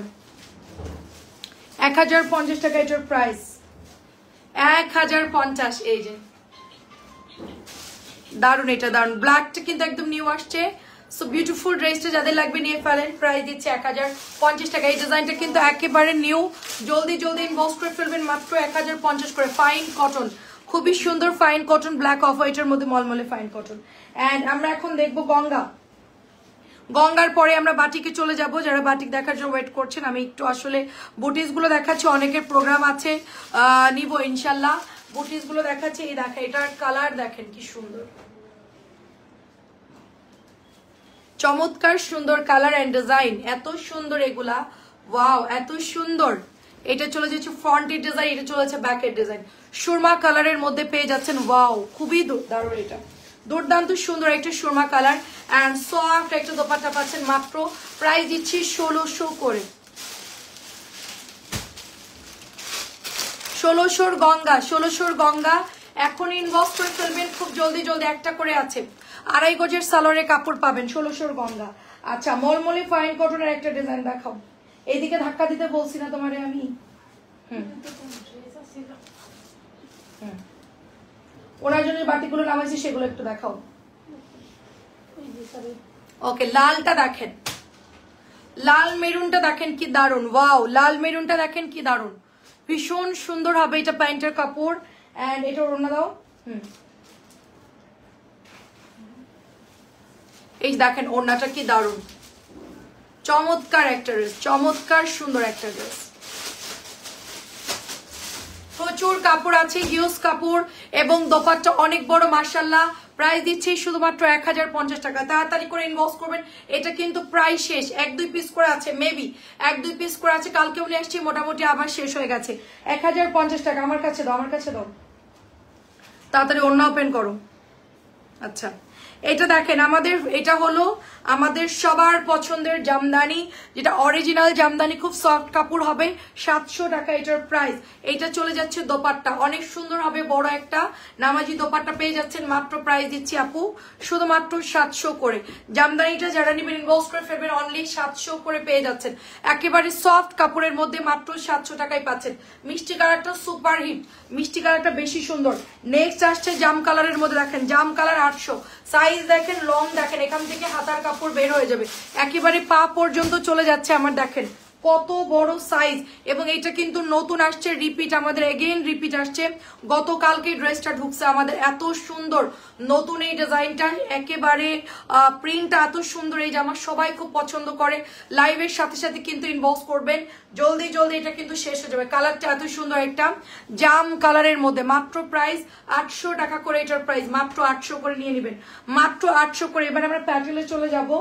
1050 টাকা এটার প্রাইস, 1050। এই যে দারুন, এটা দারুন। ব্ল্যাকটা কিন্তু একদম নিউ আসছে। সো বিউটিফুল ড্রেসটা যাদের লাগবে নিয়ে ফেলেন। প্রাইস দিচ্ছে 1050 টাকা। এই ডিজাইনটা কিন্তু একেবারে নিউ, জলদি জলদি ইনবক্স করে ফেলবেন, মাত্র 1050 করে। ফাইন কটন, খুবই সুন্দর ফাইন কটন, ব্ল্যাক অফ হোয়াইটের মধ্যে মলমলে ফাইন কটন। এন্ড আমরা এখন দেখবো গঙ্গা। গঙ্গার পরে আমরা বাটিকে চলে যাব। যারা বাটিক দেখার জন্য ওয়েট করছেন, আমি একটু আসলে বুটিস গুলো দেখাচ্ছি, অনেকের প্রোগ্রাম আছে, নিব ইনশাল্লাহ। বুটিস গুলো দেখাচ্ছি। এই দেখা, এটার কালার দেখেন কি সুন্দর, চমৎকার সুন্দর কালার এন্ড ডিজাইন, এত সুন্দর এগুলা। ওয়াও এত সুন্দর। এটা চলে যাচ্ছে ফ্রন্টের ডিজাইন, এটা চলেছে ব্যাকের ডিজাইন, সুরমা কালারের মধ্যে পেয়ে যাচ্ছেন। ওয়াও খুবই দারুণ, এটা দুর্দান্ত সুন্দর একটা সুরমা কালার এন্ড সফট একটা দোপাট্টা পাচ্ছেন। মাত্র প্রাইস দিচ্ছি 1600 করে। 1600 গঙ্গা, 1600 গঙ্গা। এখন ইনবক্স করে ফেলবেন খুব জলদি জলদি, একটা করে আছে। 2.5 গজের সালোয়ারের কাপড় পাবেন, 1600 গঙ্গা। আচ্ছা মলমলি ফাইন কটনের একটা ডিজাইন দেখাও। এইদিকে ধাক্কা দিতে বলছি না তোমারে আমি? ওনার জন্য বাটিগুলো নামাইছি, সেগুলো একটু দেখাও। ওকে, লালটা দেখেন, লাল মেরুনটা দেখেন কি দারুন। ওয়াও, লাল মেরুনটা দেখেন কি দারুন, ভীষণ সুন্দর হবে। এটা প্যান্টের কাপড় এন্ড এটা ওড়না দাও। এই দেখেন ওড়নাটা কি দারুন, চমৎকার একটা ড্রেস, চমৎকার সুন্দর একটা ড্রেস। প্রচুর কাপড় আছে, হিউজ কাপড় এবং দোপাট্টা অনেক বড় মাশাআল্লাহ। প্রাইস দিচ্ছি শুধুমাত্র 1050 টাকা। তাড়াতাড়ি করে ইনবক্স করবেন, এটা কিন্তু প্রায় শেষ। 1-2 পিস করে আছে, মেবি 1-2 পিস করে আছে, কালকে উনি আসছি, মোটামুটি আবার শেষ হয়ে গেছে। 1050 টাকা। আমার কাছে দাও, আমার কাছে দাও, তাড়াতাড়ি অন্য ওপেন করো। আচ্ছা এটা দেখেন আমাদের, এটা হলো আমাদের সবার পছন্দের জামদানি, যেটা অরিজিনাল জামদানি, খুব সফট কাপড় হবে। 700 টাকা এটার প্রাইস। এটা চলে যাচ্ছে দোপাট্টা, অনেক সুন্দর হবে, বড় একটা নামাজি দোপাট্টা পেয়ে যাচ্ছেন। মাত্র প্রাইস দিচ্ছি আপু শুধুমাত্র 700 করে। জামদানিটা যারা নেবেন ইনবক্স করে ফেলবেন, অনলি 700 করে পেয়ে যাচ্ছেন। একেবারে সফট কাপড়ের মধ্যে মাত্র 700 টাকায় পাচ্ছেন। মিষ্টি কালারটা সুপার হিট, মিষ্টি কালারটা বেশি সুন্দর। নেক্সট আসছে জাম কালারের মধ্যে, দেখেন জাম কালার 800। সাইজ দেখেন, লং দেখেন, এখান থেকে হাতার কাপড় বের হয়ে যাবে, একেবারে পা পর্যন্ত চলে যাচ্ছে আমার। দেখেন কত বড় সাইজ, এবং এটা কিন্তু নতুন আসছে, রিপিট, আমাদের এগেইন রিপিট আসছে। গতকালকে ড্রেসটা ঢুকছে আমাদের, এত সুন্দর নতুন এই ডিজাইনটা, একেবারে প্রিন্টটা এত সুন্দর। এই জামা সবাই খুব পছন্দ করে। লাইভের সাথে সাথে কিন্তু ইনবক্স করবেন, জলদি জলদি, এটা কিন্তু শেষ হয়ে যাবে। কালারটা এত সুন্দর, একটা জাম কালারের মধ্যে। মাত্র প্রাইস 800 টাকা করে এটার প্রাইস, মাত্র 800 করে নিয়ে নেবেন, মাত্র 800 করে। এবার আমরা প্যাটেলে চলে যাব।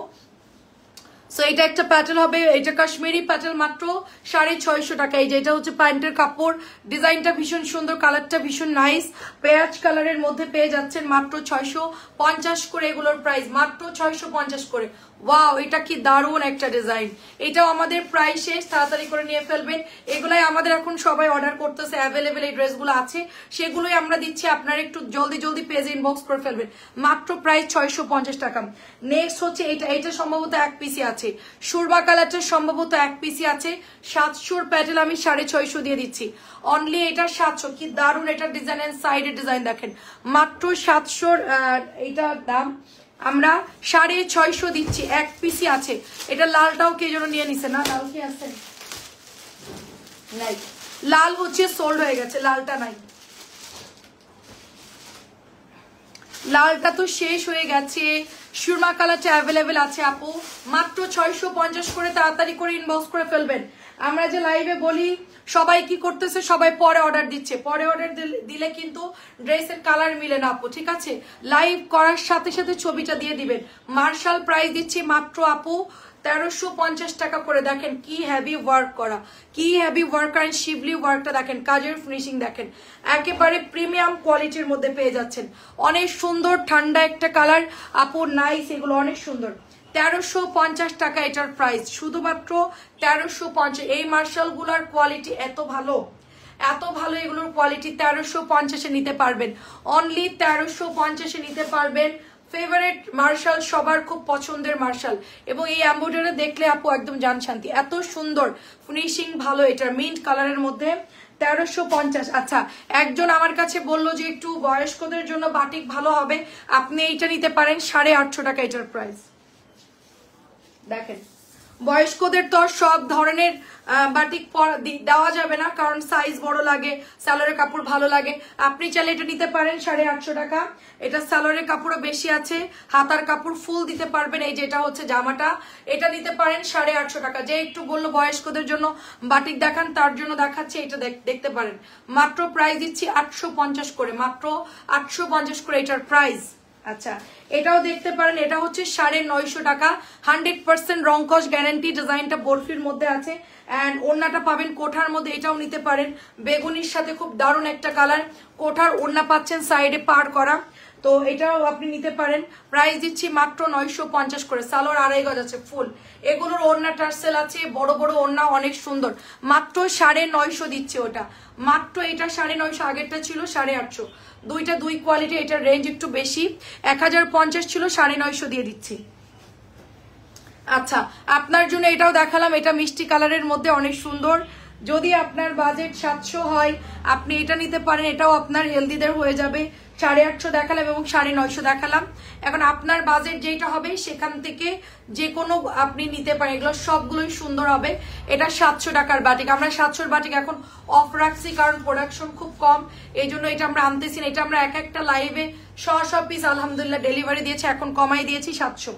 সো এটা একটা প্যাটেল হবে, এটা কাশ্মীরি প্যাটেল, মাত্র 650 টাকা। এই যে এটা হচ্ছে প্যান্টের কাপড়, ডিজাইনটা ভীষণ সুন্দর, কালারটা ভীষণ নাইস, পেঁয়াজ কালারের মধ্যে পেয়ে যাচ্ছেন মাত্র 650 করে। এগুলোর প্রাইস মাত্র 650 করে। ওয়াও, এটা কি দারুণ একটা ডিজাইন। এটাও আমাদের প্রাইস শেষ, তাড়াতাড়ি করে নিয়ে ফেলবেন। এগুলাই আমাদের এখন সবাই অর্ডার করতেছে, অ্যাভেলেবেল এই ড্রেসগুলো আছে, সেগুলোই আমরা দিচ্ছি। আপনারা একটু জলদি জলদি পেজে ইনবক্স করে ফেলবেন, মাত্র প্রাইস 650 টাকা। নেক্সট হচ্ছে এটা, এটা সম্ভবত এক পিসি আছে, সুরমা কালারটা সম্ভবত এক পিসি আছে। 700 প্যাটেল আমি 650 দিয়ে দিচ্ছি, অনলি এটা 700। কি দারুণ এটা ডিজাইন, এন্ড সাইডের ডিজাইন দেখেন, মাত্র 700 এইটার দাম আমরা 650 দিচ্ছি। এক পিসি আছে, এটা লালটাও কে যেন নিয়ে নিছে না, লাল কি আছে? নাই, লাল হচ্ছে সোল্ড হয়ে গেছে, লালটা নাই, লালটা তো শেষ হয়ে গেছে। সুরমা কালারটা অ্যাভেলেবেল আছে আপু, মাত্র 650 করে, তাড়াতাড়ি করে ইনবক্স করে ফেলবেন। আমরা যে লাইভে বলি সবাই কি করতেছে, সবাই পরে অর্ডার দিচ্ছে, পরে অর্ডার দিলে কিন্তু ড্রেসের কালার মিলে না আপু, ঠিক আছে? লাইভ করার সাথে সাথে ছবিটা দিয়ে দিবেন। মার্শাল প্রাইস দিচ্ছি মাত্র আপু 1350 টাকা করে। দেখেন কি হেভি ওয়ার্ক করা, কি হেভি ওয়ার্ক করেন, শিবলি ওয়ার্কটা দেখেন, কাজের ফিনিশিং দেখেন, একেবারে প্রিমিয়াম কোয়ালিটির মধ্যে পেয়ে যাচ্ছেন। অনেক সুন্দর ঠান্ডা একটা কালার আপু, নাইস, এগুলো অনেক সুন্দর। 1350 টাকা এটার প্রাইস, শুধুমাত্র 1350। এই মার্শালগুলোর কোয়ালিটি এত ভালো, এত ভালো, এগুলোর কোয়ালিটি 1350-এ নিতে পারবেন, অনলি 1350-এ নিতে পারবেন। ফেভারিট মার্শাল, সবার খুব পছন্দের মার্শাল, এবং এই এমব্রয়ডারি দেখলে আপু একদম জান শান্তি, এত সুন্দর ফিনিশিং ভালো এটার, মিন্ট কালারের মধ্যে 1350। আচ্ছা, একজন আমার কাছে বললো যে একটু বয়স্কদের জন্য বাটিক ভালো হবে, আপনি এইটা নিতে পারেন 850 টাকা এটার প্রাইস। দেখেন বয়স্কদের তো সব ধরনের বাটিক দেওয়া যাবে না, কারণ সাইজ বড় লাগে, সালোয়ারের কাপড় ভালো লাগে। আপনি চাইলে এটা নিতে পারেন 850 টাকা। এটা সালোয়ারের কাপড়ও বেশি আছে, হাতার কাপড় ফুল দিতে পারবেন। এই যেটা হচ্ছে জামাটা, এটা নিতে পারেন 850 টাকা। যে একটু বললো বয়স্কদের জন্য বাটিক দেখান, তার জন্য দেখাচ্ছি, এটা দেখতে পারেন। মাত্র প্রাইস দিচ্ছি 850 করে, মাত্র 850 করে এটার প্রাইস। আচ্ছা, এটাও দেখতে পারেন, এটা হচ্ছে 950 টাকা, 100% রং কস গ্যারান্টি। ডিজাইনটা বরফির মধ্যে আছে, এন্ড ওড়নাটা পাবেন কোঠার মধ্যে, এটাও নিতে পারেন। বেগুনির সাথে খুব দারুণ একটা কালার, কোঠার ওড়না পাচ্ছেন সাইডে পার করা, তো এটাও আপনি নিতে পারেন। প্রাইস দিচ্ছি মাত্র 950 করে। সালোয়ার 2.5 গজ আছে ফুল, এগুলোর ওড়না টার্সেল আছে, বড় বড় ওড়না, অনেক সুন্দর। মাত্র 950 দিচ্ছে ওটা, মাত্র এটা 950, আগেরটা ছিল 850। দুইটা দুই কোয়ালিটি, এটার রেঞ্জ একটু বেশি, 1050 ছিল, 950 দিয়ে দিচ্ছি। আচ্ছা, আপনার জন্য এটাও দেখালাম, এটা মিষ্টি কালারের মধ্যে অনেক সুন্দর। যদি আপনার বাজেট 700 হয়, আপনি এটা নিতে পারেন, এটাও আপনার হেলদিদের হয়ে যাবে। 850 দেখালাম এবং 950 দেখালাম। এখন আপনার বাজেট যেটা হবে সেখান থেকে যে কোনো আপনি নিতে পারেন, এগুলো সবগুলোই সুন্দর হবে। এটা 700 টাকার বাটিক, আমরা 700 বাটিক এখন অফ রাখছি, কারণ প্রোডাকশন খুব কম, এই জন্য এটা আমরা আনতেছি না। এটা আমরা এক একটা লাইভে 100 পিস আলহামদুলিল্লাহ ডেলিভারি দিয়েছি, এখন কমাই দিয়েছি 700,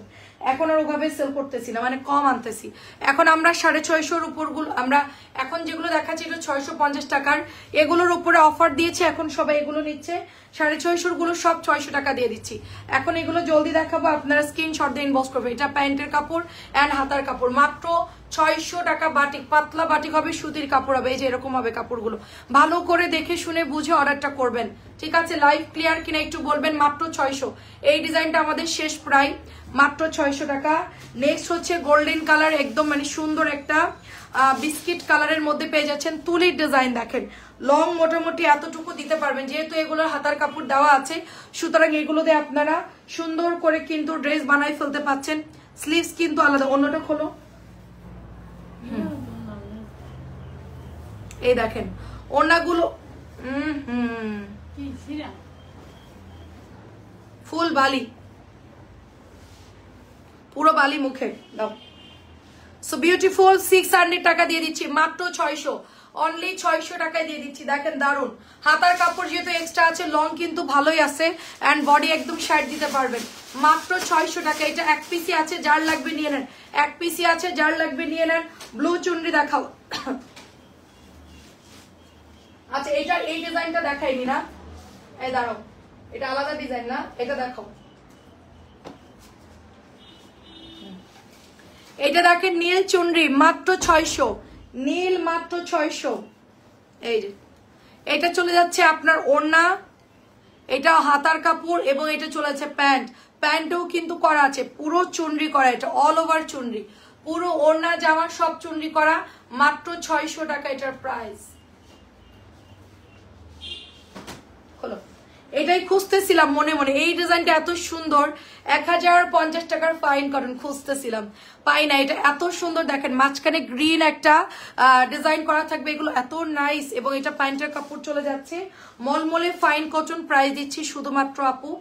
এখন আর ওভাবে সেল করতেছি না, মানে কম আনতেছি। এখন আমরা 650-র উপরগুলো, আমরা এখন যেগুলো দেখাচ্ছি এটা 650 টাকার, এগুলোর উপরে অফার দিয়েছি, এখন সবাই এগুলো নিচ্ছে। 650-র গুলো সব 600 টাকা দিয়ে দিচ্ছি। এখন এগুলো জলদি দেখাবো, আপনারা স্ক্রিনশট দিয়ে ইনবক্স করবেন। এটা প্যান্টের কাপড় এন্ড হাতার কাপড়, মাত্র 600 টাকা বাটিক, পাতলা বাটিক হবে, সুতির কাপড় হবে, এই যে এরকম হবে কাপড়গুলো। ভালো করে দেখে শুনে বুঝে অর্ডারটা করবেন, ঠিক আছে? লাইভ ক্লিয়ার কিনা একটু বলবেন। মাত্র 600, এই ডিজাইনটা আমাদের শেষ প্রায়, মাত্র 600 টাকা। নেক্সট হচ্ছে গোল্ডেন কালার, একদম মানে সুন্দর একটা বিস্কিট কালারের মধ্যে পেয়ে যাচ্ছেন, তুলির ডিজাইন দেখেন, লং মোটামুটি এতটুকু দিতে পারবেন, যেহেতু এগুলোর হাতার কাপড় দেওয়া আছে, সুতরাং এগুলো দিয়ে আপনারা সুন্দর করে কিন্তু ড্রেস বানাই ফেলতে পাচ্ছেন। স্লিভস কিন্তু আলাদা। অন্যটা খোলো, এই দেখেন ওড়নাগুলো, ফুল বালি, পুরো বালি মুখে দাও। সো বিউটিফুল, 600 টাকা দিয়ে দিচ্ছি, মাত্র 600, অনলি 600 টাকায় দিয়ে দিচ্ছি। দেখেন দারুন, হাতার কাপড় যেহেতু এক্সট্রা আছে, লং কিন্তু ভালোই আছে, এন্ড বডি একদম শার্ট দিতে পারবেন। মাত্র 600 টাকা। এটা এক পিসি আছে, যার লাগবে নিয়ে নেন, এক পিসি আছে, যার লাগবে নিয়ে নেন। ব্লু চুনরি দেখাও। আচ্ছা, এটা এই ডিজাইনটা দেখাইনি না, এই দাঁড়াও, এটা আলাদা ডিজাইন না, এটা দেখাও। এটা দেখেন নীল চুনরি, মাত্র 600, নীল মাত্র 600। এই যে এটা চলে যাচ্ছে আপনার ওড়না, এটা হাতার কাপড়, এবং এটা চলে যাচ্ছে প্যান্ট, প্যান্টও কিন্তু করা আছে, পুরো চুনরি করা, এটা অল ওভার চুনরি, পুরো ওড়না জামা সব চুনরি করা, মাত্র 600 টাকা এটার প্রাইস। হলো, এটাই খুঁজতেছিলাম মনে মনে, এই ডিজাইনটা এত সুন্দর, 1050 টাকার ফাইন কটন খুঁজতেছিলাম, পাই না। এটা এত সুন্দর, দেখেন মাঝখানে গ্রিন একটা ডিজাইন করা থাকবে, এগুলো এত নাইস, এবং এটা প্যান্টের কাপড় চলে যাচ্ছে মলমলে ফাইন কটন। প্রাইস দিচ্ছি শুধুমাত্র আপু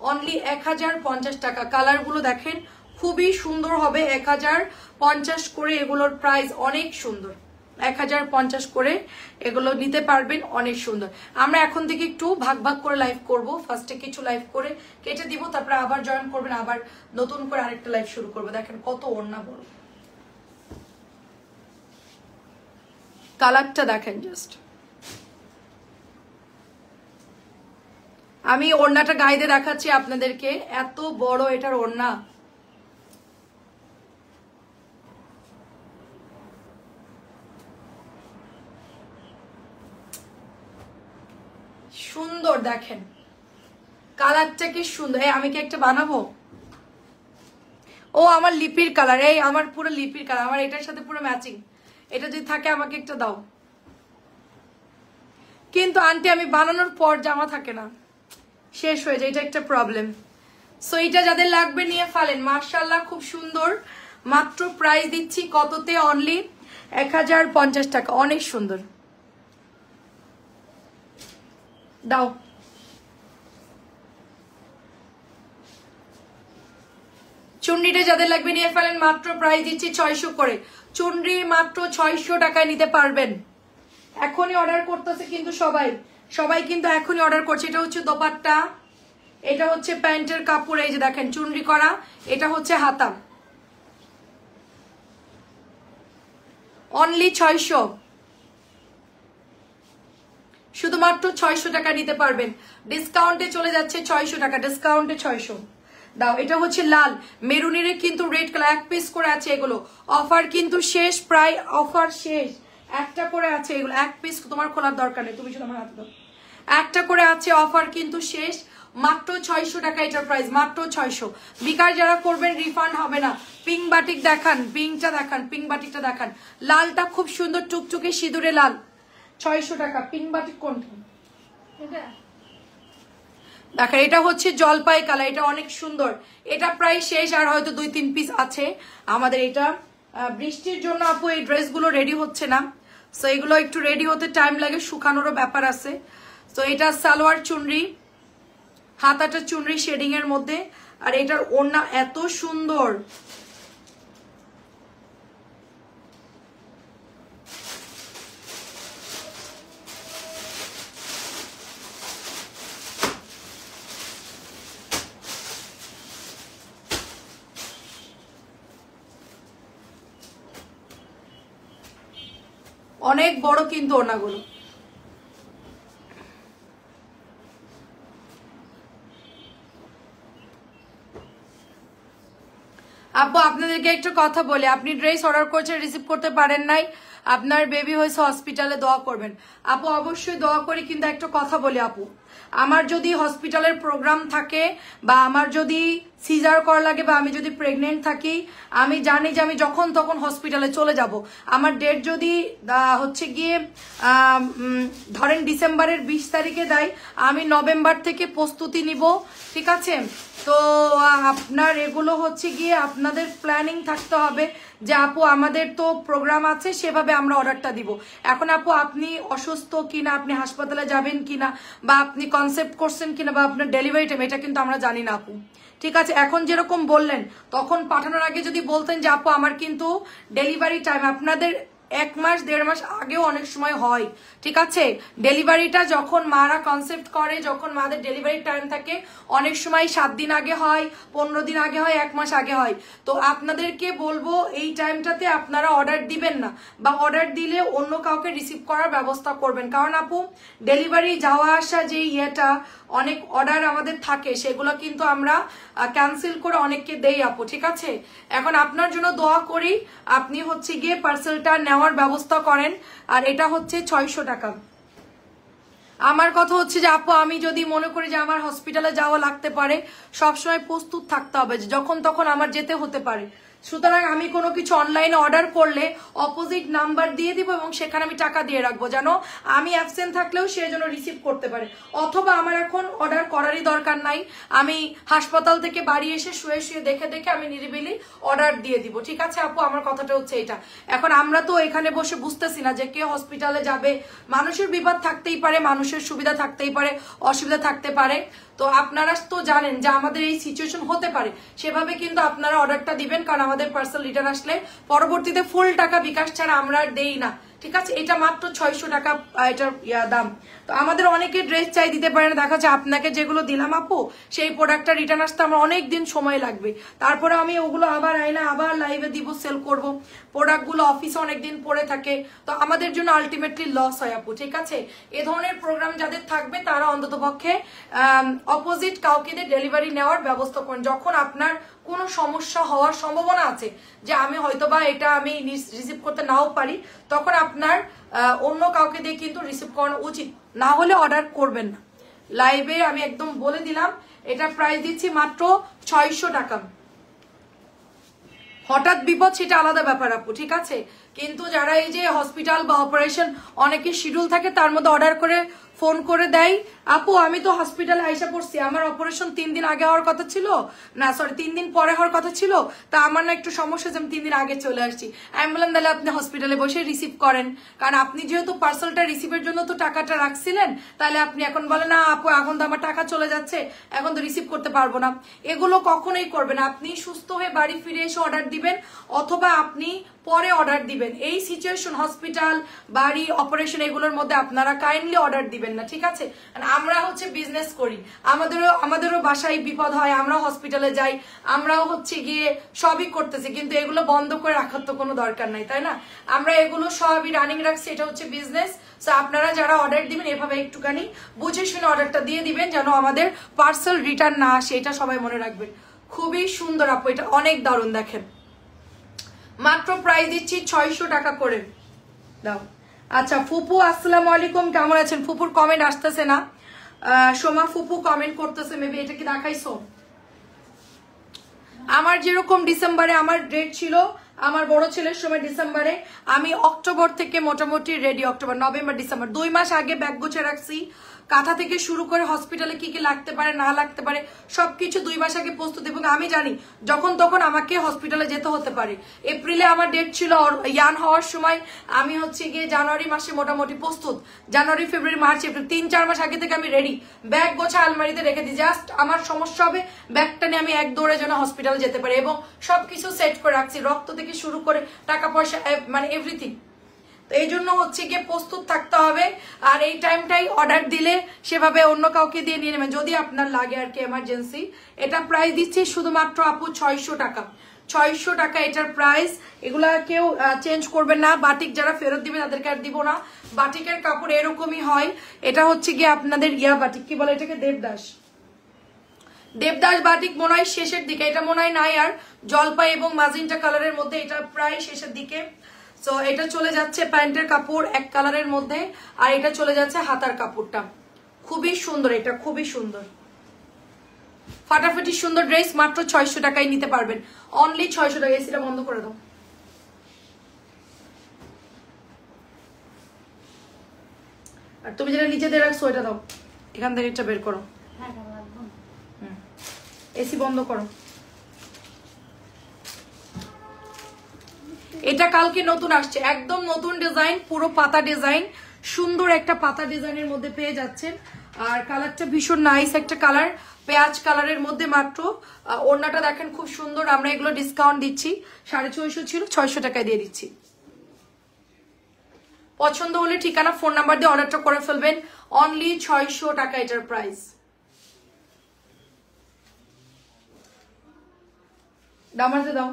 অনলি 1050 টাকা। কালারগুলো দেখেন খুবই সুন্দর হবে, 1050 করে এগুলোর প্রাইস, অনেক সুন্দর। 1050 করে এগুলো নিতে পারবেন, অনেক সুন্দর। আমরা এখন থেকে একটু ভাগ ভাগ করে লাইভ করব, ফার্স্টে কিছু লাইভ করে কেটে দিব, তারপরে আবার জয়েন করবেন, আবার নতুন করে আরেকটা লাইভ শুরু করবো। দেখেন কত ওড়না বড়, কালারটা দেখেন জাস্ট। আমি ওড়নাটা গায়ে দেখাচ্ছি আপনাদেরকে, এত বড় এটার ওড়না। সুন্দর দেখেন কালারটা কি সুন্দর। আমি কি একটা বানাবো? ও আমার লিপির কালার, এই আমার পুরো লিপির কালার, আমার এটার সাথে পুরো ম্যাচিং। এটা যদি থাকে আমাকে একটা দাও। কিন্তু আন্টি আমি বানানোর পর জামা থাকে না, শেষ হয়ে যায়, এটা একটা প্রবলেম। সো এটা যাদের লাগবে নিয়ে ফেলেন, মার্শাল্লাহ খুব সুন্দর। মাত্র প্রাইস দিচ্ছি কততে? অনলি 1050 টাকা, অনেক সুন্দর। দাও। চুনরিটা যাদের লাগবে নিয়ে ফেলেন, মাত্র প্রাইস দিচ্ছি 600 করে। চুনরি মাত্র 600 টাকায় নিতে পারবেন। এখনই অর্ডার করতেছে কিন্তু সবাই কিন্তু এখনই অর্ডার করছে। এটা হচ্ছে দোপাট্টা, এটা হচ্ছে প্যান্টের কাপড়, এই যে দেখেন চুনরি করা, এটা হচ্ছে হাতা। অনলি 600, শুধুমাত্র 600 টাকা নিতে পারবেন। ডিসকাউন্টে চলে যাচ্ছে 600 টাকা, ডিসকাউন্টে 600। দাও। এটা হচ্ছে লাল মেরুনিরে কিন্তু রেড কালার, এক পিস করে আছে এগুলো। অফার কিন্তু শেষ, প্রায় অফার শেষ। একটা করে আছে এগুলো, এক পিস তোমার খোলার দরকার নেই, তুমি শুধু আমার হাতে দাও। একটা করে আছে, অফার কিন্তু শেষ। মাত্র 600 টাকা এটার প্রাইস, মাত্র 600। বিকাশ যারা করবেন রিফান্ড হবে না। পিঙ্ক বাটিক দেখান, পিঙ্কটা দেখান, পিঙ্ক বাটিকটা দেখান। লালটা খুব সুন্দর টুকটুকে সিঁদুরে লাল, 600 টাকা। পিঙ্ক বাটিক কোনটা? দেখেন এটা হচ্ছে জলপাই কালার, এটা অনেক সুন্দর। এটা প্রায় শেষ, আর হয়তো 2-3 পিস আছে আমাদের। এটা বৃষ্টির জন্য আপু এই ড্রেসগুলো রেডি হচ্ছে না, সো এগুলো একটু রেডি হতে টাইম লাগে, শুকানোরও ব্যাপার আছে। তো এটা সালোয়ার চুনরি, হাতাটা চুনরি শেডিং এর মধ্যে, আর এটার ওড়না এত সুন্দর। অনেক বড় কিন্তু ওড়নাগুলো। আপু আপনাদেরকে একটা কথা বলি, আপনি ড্রেস অর্ডার করছেন, রিসিভ করতে পারেন নাই, আপনার বেবি হয়েছে হসপিটালে, দোয়া করবেন। আপু অবশ্যই দোয়া করি, কিন্তু একটা কথা বলি আপু, আমার যদি হসপিটালের প্রোগ্রাম থাকে বা আমার যদি সিজার করা লাগে বা আমি যদি প্রেগনেন্ট থাকি, আমি জানি যে আমি যখন তখন হসপিটালে চলে যাব। আমার ডেট যদি হচ্ছে গিয়ে ধরেন ডিসেম্বরের 20 তারিখে দেয়, আমি নভেম্বর থেকে প্রস্তুতি নিব, ঠিক আছে? তো আপনার এগুলো হচ্ছে গিয়ে আপনাদের প্ল্যানিং থাকতে হবে যে আপু আমাদের তো প্রোগ্রাম আছে, সেভাবে আমরা অর্ডারটা দিব। এখন আপু আপনি অসুস্থ কিনা, আপনি হাসপাতালে যাবেন কিনা, বা আপনি কনসেপ্ট করছেন কিনা, বা আপনার ডেলিভারি টাইম, এটা কিন্তু আমরা জানি না আপু, ঠিক আছে? এখন যেরকম বললেন, তখন পাঠানোর আগে যদি বলতেন যে আপু আমার কিন্তু ডেলিভারি টাইম, আপনাদের 1 মাস 1.5 মাস আগেও অনেক সময় হয়, ঠিক আছে? ডেলিভারিটা যখন মারা কনসেপ্ট করে, যখন মাদের ডেলিভারি টাইম থাকে, অনেক সময় 7 দিন আগে হয়, 15 দিন আগে হয়, 1 মাস আগে হয়। তো আপনাদেরকে বলবো এই টাইমটাতে আপনারা অর্ডার দিবেন না, বা অর্ডার দিলে অন্য কাউকে রিসিভ করার ব্যবস্থা করবেন। কারণ আপু ডেলিভারি যাওয়া আসা যে ইয়েটা, অনেক অর্ডার আমাদের থাকে, সেগুলো কিন্তু আমরা ক্যান্সেল করে অনেককে দেই আপু, ঠিক আছে? এখন আপনার জন্য দোয়া করি, আপনি হচ্ছে গিয়ে পার্সেলটা নেওয়ার ব্যবস্থা করেন। আর এটা হচ্ছে 600 টাকা। আমার কথা হচ্ছে যে আপু আমি যদি মনে করি যে আমার হসপিটালে যাওয়া লাগতে পারে, সবসময় প্রস্তুত থাকতে হবে যে যখন তখন আমার যেতে হতে পারে। সুতরাং আমি কোনো কিছু অনলাইনে অর্ডার করলে অপোজিট নাম্বার দিয়ে দিব এবং সেখানে আমি টাকা দিয়ে রাখবো, যেন আমি অ্যাবসেন্ট থাকলেও সে যেন রিসিভ করতে পারে। অথবা আমার এখন অর্ডার করারই দরকার নাই, আমি হাসপাতাল থেকে বাড়ি এসে শুয়ে শুয়ে দেখে দেখে আমি নিরিবিলি অর্ডার দিয়ে দিব, ঠিক আছে আপু? আমার কথাটা হচ্ছে এটা। এখন আমরা তো এখানে বসে বুঝতেছি না যে কে হসপিটালে যাবে, মানুষের বিপদ থাকতেই পারে, মানুষের সুবিধা থাকতেই পারে, অসুবিধা থাকতে পারে। তো আপনারা তো জানেন যে আমাদের এই সিচুয়েশন হতে পারে, সেভাবে কিন্তু আপনারা অর্ডারটা দিবেন, কারণ আমাদের পার্সেল রিটার্ন আসলে পরবর্তীতে ফুল টাকা বিকাশ ছাড়া আমরা আর দেই না, ঠিক আছে, এটা মাত্র 600 টাকা এটার দাম। তো আমাদের অনেকে ড্রেস চাই দিতে পারে না, দেখা যাচ্ছে আপনাকে যেগুলো দিলাম আপু সেই প্রোডাক্টটা রিটার্ন আসতে আমার অনেক দিন সময় লাগবে, তারপরে আমি ওগুলো আবার আইনা আবার লাইভে দিব, সেল করব, প্রোডাক্টগুলো অফিসে অনেকদিন পরে থাকে, তো আমাদের জন্য আলটিমেটলি লস হয় আপু। ঠিক আছে, এ ধরনের প্রোগ্রাম যাদের থাকবে তারা অন্তত পক্ষে অপোজিট কাউকে দিয়ে ডেলিভারি নেওয়ার ব্যবস্থা করেন। যখন আপনার কোনো সমস্যা হওয়ার সম্ভাবনা আছে যে আমি হয়তোবা এটা আমি রিসিভ করতে নাও পারি, তখন আপনার অন্য কাউকে দিয়ে কিন্তু রিসিভ করানো উচিত, না হলে অর্ডার করবেন না। লাইভে আমি একদম বলে দিলাম, এটা প্রাইস দিচ্ছি মাত্র 600 টাকা। হঠাৎ বিপদ সেটা আলাদা ব্যাপার আপু, ঠিক আছে, কিন্তু যারা এই যে হসপিটাল বা অপারেশন অনেকে শিডিউল থাকে তার মধ্যে অর্ডার করে ফোন করে দেয়, আপু আমি তো হসপিটালে আইসা পড়ছি, আমার অপারেশন 3 দিন আগে হওয়ার কথা ছিল, না সরি 3 দিন পরে হওয়ার কথা ছিল, তা আমার না একটু সমস্যা যে আমি 3 দিন আগে চলে আসছি। আমি বললাম তাহলে আপনি হসপিটালে বসে রিসিভ করেন, কারণ আপনি যেহেতু পার্সেলটা রিসিভের জন্য তো টাকাটা রাখছিলেন, তাহলে আপনি এখন বলেন না আপু এখন তো আমার টাকা চলে যাচ্ছে, এখন তো রিসিভ করতে পারবো না। এগুলো কখনোই করবেন, আপনি সুস্থ হয়ে বাড়ি ফিরে এসে অর্ডার দিবেন, অথবা আপনি পরে অর্ডার দিবেন। এই সিচুয়েশন হসপিটাল বাড়ি অপারেশন এগুলোর মধ্যে আপনারা কাইন্ডলি অর্ডার দিবেন না, ঠিক আছে। আমরা হচ্ছে বিজনেস করি, আমাদেরও বাসায় বিপদ হয়, আমরাও হসপিটালে যাই, আমরাও হচ্ছে গিয়ে সবই করতেছি, কিন্তু এগুলো বন্ধ করে রাখার তো কোনো দরকার নাই, তাই না। আমরা এগুলো সবই রানিং রাখছি, এটা হচ্ছে বিজনেস। তো আপনারা যারা অর্ডার দিবেন এভাবে একটুখানি বুঝে শুনে অর্ডারটা দিয়ে দিবেন, যেন আমাদের পার্সেল রিটার্ন না আসে, এটা সবাই মনে রাখবেন। খুবই সুন্দর আপু, এটা অনেক দারুণ, দেখেন মাত্র প্রাইস দিচ্ছি 600 টাকা করে দাও। আচ্ছা ফুপু আসসালামু আলাইকুম, কেমন আছেন? ফুপুর কমেন্ট আসতেছে না, সোমা ফুপু কমেন্ট করতেছে, মেবি এটা কি দেখাইছো? আমার যেরকম ডিসেম্বরে আমার ডেট ছিল, আমার বড় ছেলের সময় ডিসেম্বরে, আমি অক্টোবর থেকে মোটামুটি রেডি, অক্টোবর নভেম্বর ডিসেম্বর 2 মাস আগে ব্যাগ গুছে রাখছি, কাঁথা থেকে শুরু করে হসপিটালে কি কি লাগতে পারে না লাগতে পারে সবকিছু 2 মাস আগে প্রস্তুত, এবং আমি জানি যখন তখন আমাকে হসপিটালে যেতে হতে পারে। এপ্রিলে আমার ডেট ছিল ইয়ান হওয়ার সময়, আমি হচ্ছে গিয়ে জানুয়ারি মাসে মোটামুটি প্রস্তুত, জানুয়ারি ফেব্রুয়ারি মার্চ এপ্রিল 3-4 মাস আগে থেকে আমি রেডি, ব্যাগ গোছা আলমারিতে রেখে দিই, জাস্ট আমার সমস্যা হবে ব্যাগটা নিয়ে আমি এক দৌড়ে যেন হসপিটালে যেতে পারি, এবং সবকিছু সেট করে রাখছি, রক্ত থেকে শুরু করে টাকা পয়সা মানে এভরিথিং। তো এই জন্য হচ্ছে গিয়ে প্রস্তুত থাকতে হবে, আর এই টাইমটাই অর্ডার দিলে সেভাবে অন্য কাউকে দিয়ে নিয়ে নেবেন যদি আপনার লাগে আর কি এমার্জেন্সি। এটা প্রাইস দিচ্ছি শুধুমাত্র আপু 600 টাকা, 600 টাকা এটার প্রাইস। এগুলা কেউ চেঞ্জ করবেন না, বাটিক যারা ফেরত দিবে তাদেরকে আর দিব না, বাটিকের কাপড় এরকমই হয়। এটা হচ্ছে গিয়ে আপনাদের বাটিক কি বলে এটাকে, দেবদাস বাটিক মনে হয় শেষের দিকে, এটা মনে হয় নাই আর, জলপাই এবং ম্যাজেন্টা কালারের মধ্যে, এটা প্রায় শেষের দিকে। সো এটা চলে যাচ্ছে প্যান্টের কাপড় এক কালারের মধ্যে, আর এটা চলে যাচ্ছে হাতার কাপড়টা, খুবই সুন্দর, এটা খুবই সুন্দর, ফাটাফাটি সুন্দর ড্রেস, মাত্র 600 টাকায় নিতে পারবেন, অনলি 600 টাকা। এসিটা বন্ধ করে দাও। আর তুমি যেটা নিচে দিয়ে রাখছো ওইটা দাও, এখান থেকে এটা বের করো, এসি বন্ধ করো। এটা কালকে নতুন আসছে, একদম নতুন ডিজাইন, পুরো পাতা ডিজাইন, সুন্দর একটা পাতা ডিজাইনের মধ্যে পেয়ে যাচ্ছেন, আর কালারটা ভীষণ নাইস একটা কালার, পেঁয়াজ কালারের মধ্যে। মাত্র ওড়নাটা দেখেন খুব সুন্দর, আমরা এগুলো ডিসকাউন্ট দিচ্ছি, 650 ছিল 600 টাকায় দিয়ে দিচ্ছি। পছন্দ হলে ঠিকানা ফোন নাম্বার দিয়ে অর্ডারটা করে ফেলবেন, অনলি 600 টাকা এটার প্রাইস। দামাতে দাও।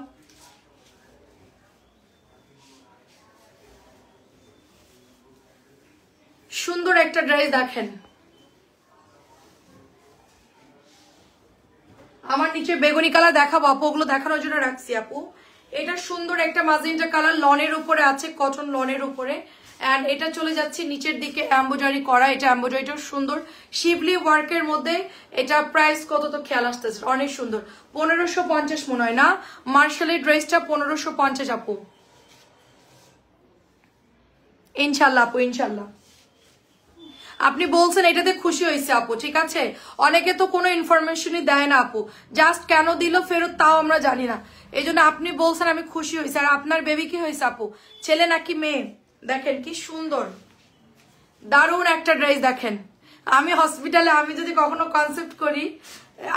সুন্দর একটা ড্রেস দেখেন, আমার নিচে বেগুনি কালার দেখাবো আপু, ওগুলো দেখানোর জন্য রাখছি আপু। এটা সুন্দর একটা ম্যাজেন্টা কালার, লনের উপরে আছে, কটন লনের উপরে, এন্ড এটা চলে যাচ্ছে নিচের দিকে এমব্রয়ডারি করা, এটা এমব্রয়ডারিটা সুন্দর শিবলি ওয়ার্কের মধ্যে। এটা প্রাইস কত তো খেয়াল আসতেছে, অনেক সুন্দর, 1550 মনে হয় না, মার্শালের ড্রেসটা 1550 আপু, ইনশাল্লাহ আপু ইনশাল্লাহ। আপনি বলছেন এটাতে খুশি হয়েছে আপু, ঠিক আছে, অনেকে তো কোনো ইনফরমেশনই দেয় না আপু, জাস্ট কেন দিল ফেরত তাও আমরা জানি না, এই জন্য আপনি বলছেন আমি খুশি হয়েছি। আর আপনার বেবি কি হয়েছে আপু, ছেলে নাকি মেয়ে? দেখেন কি সুন্দর দারুণ একটা ড্রেস দেখেন। আমি হসপিটালে আমি যদি কখনো কনসেপ্ট করি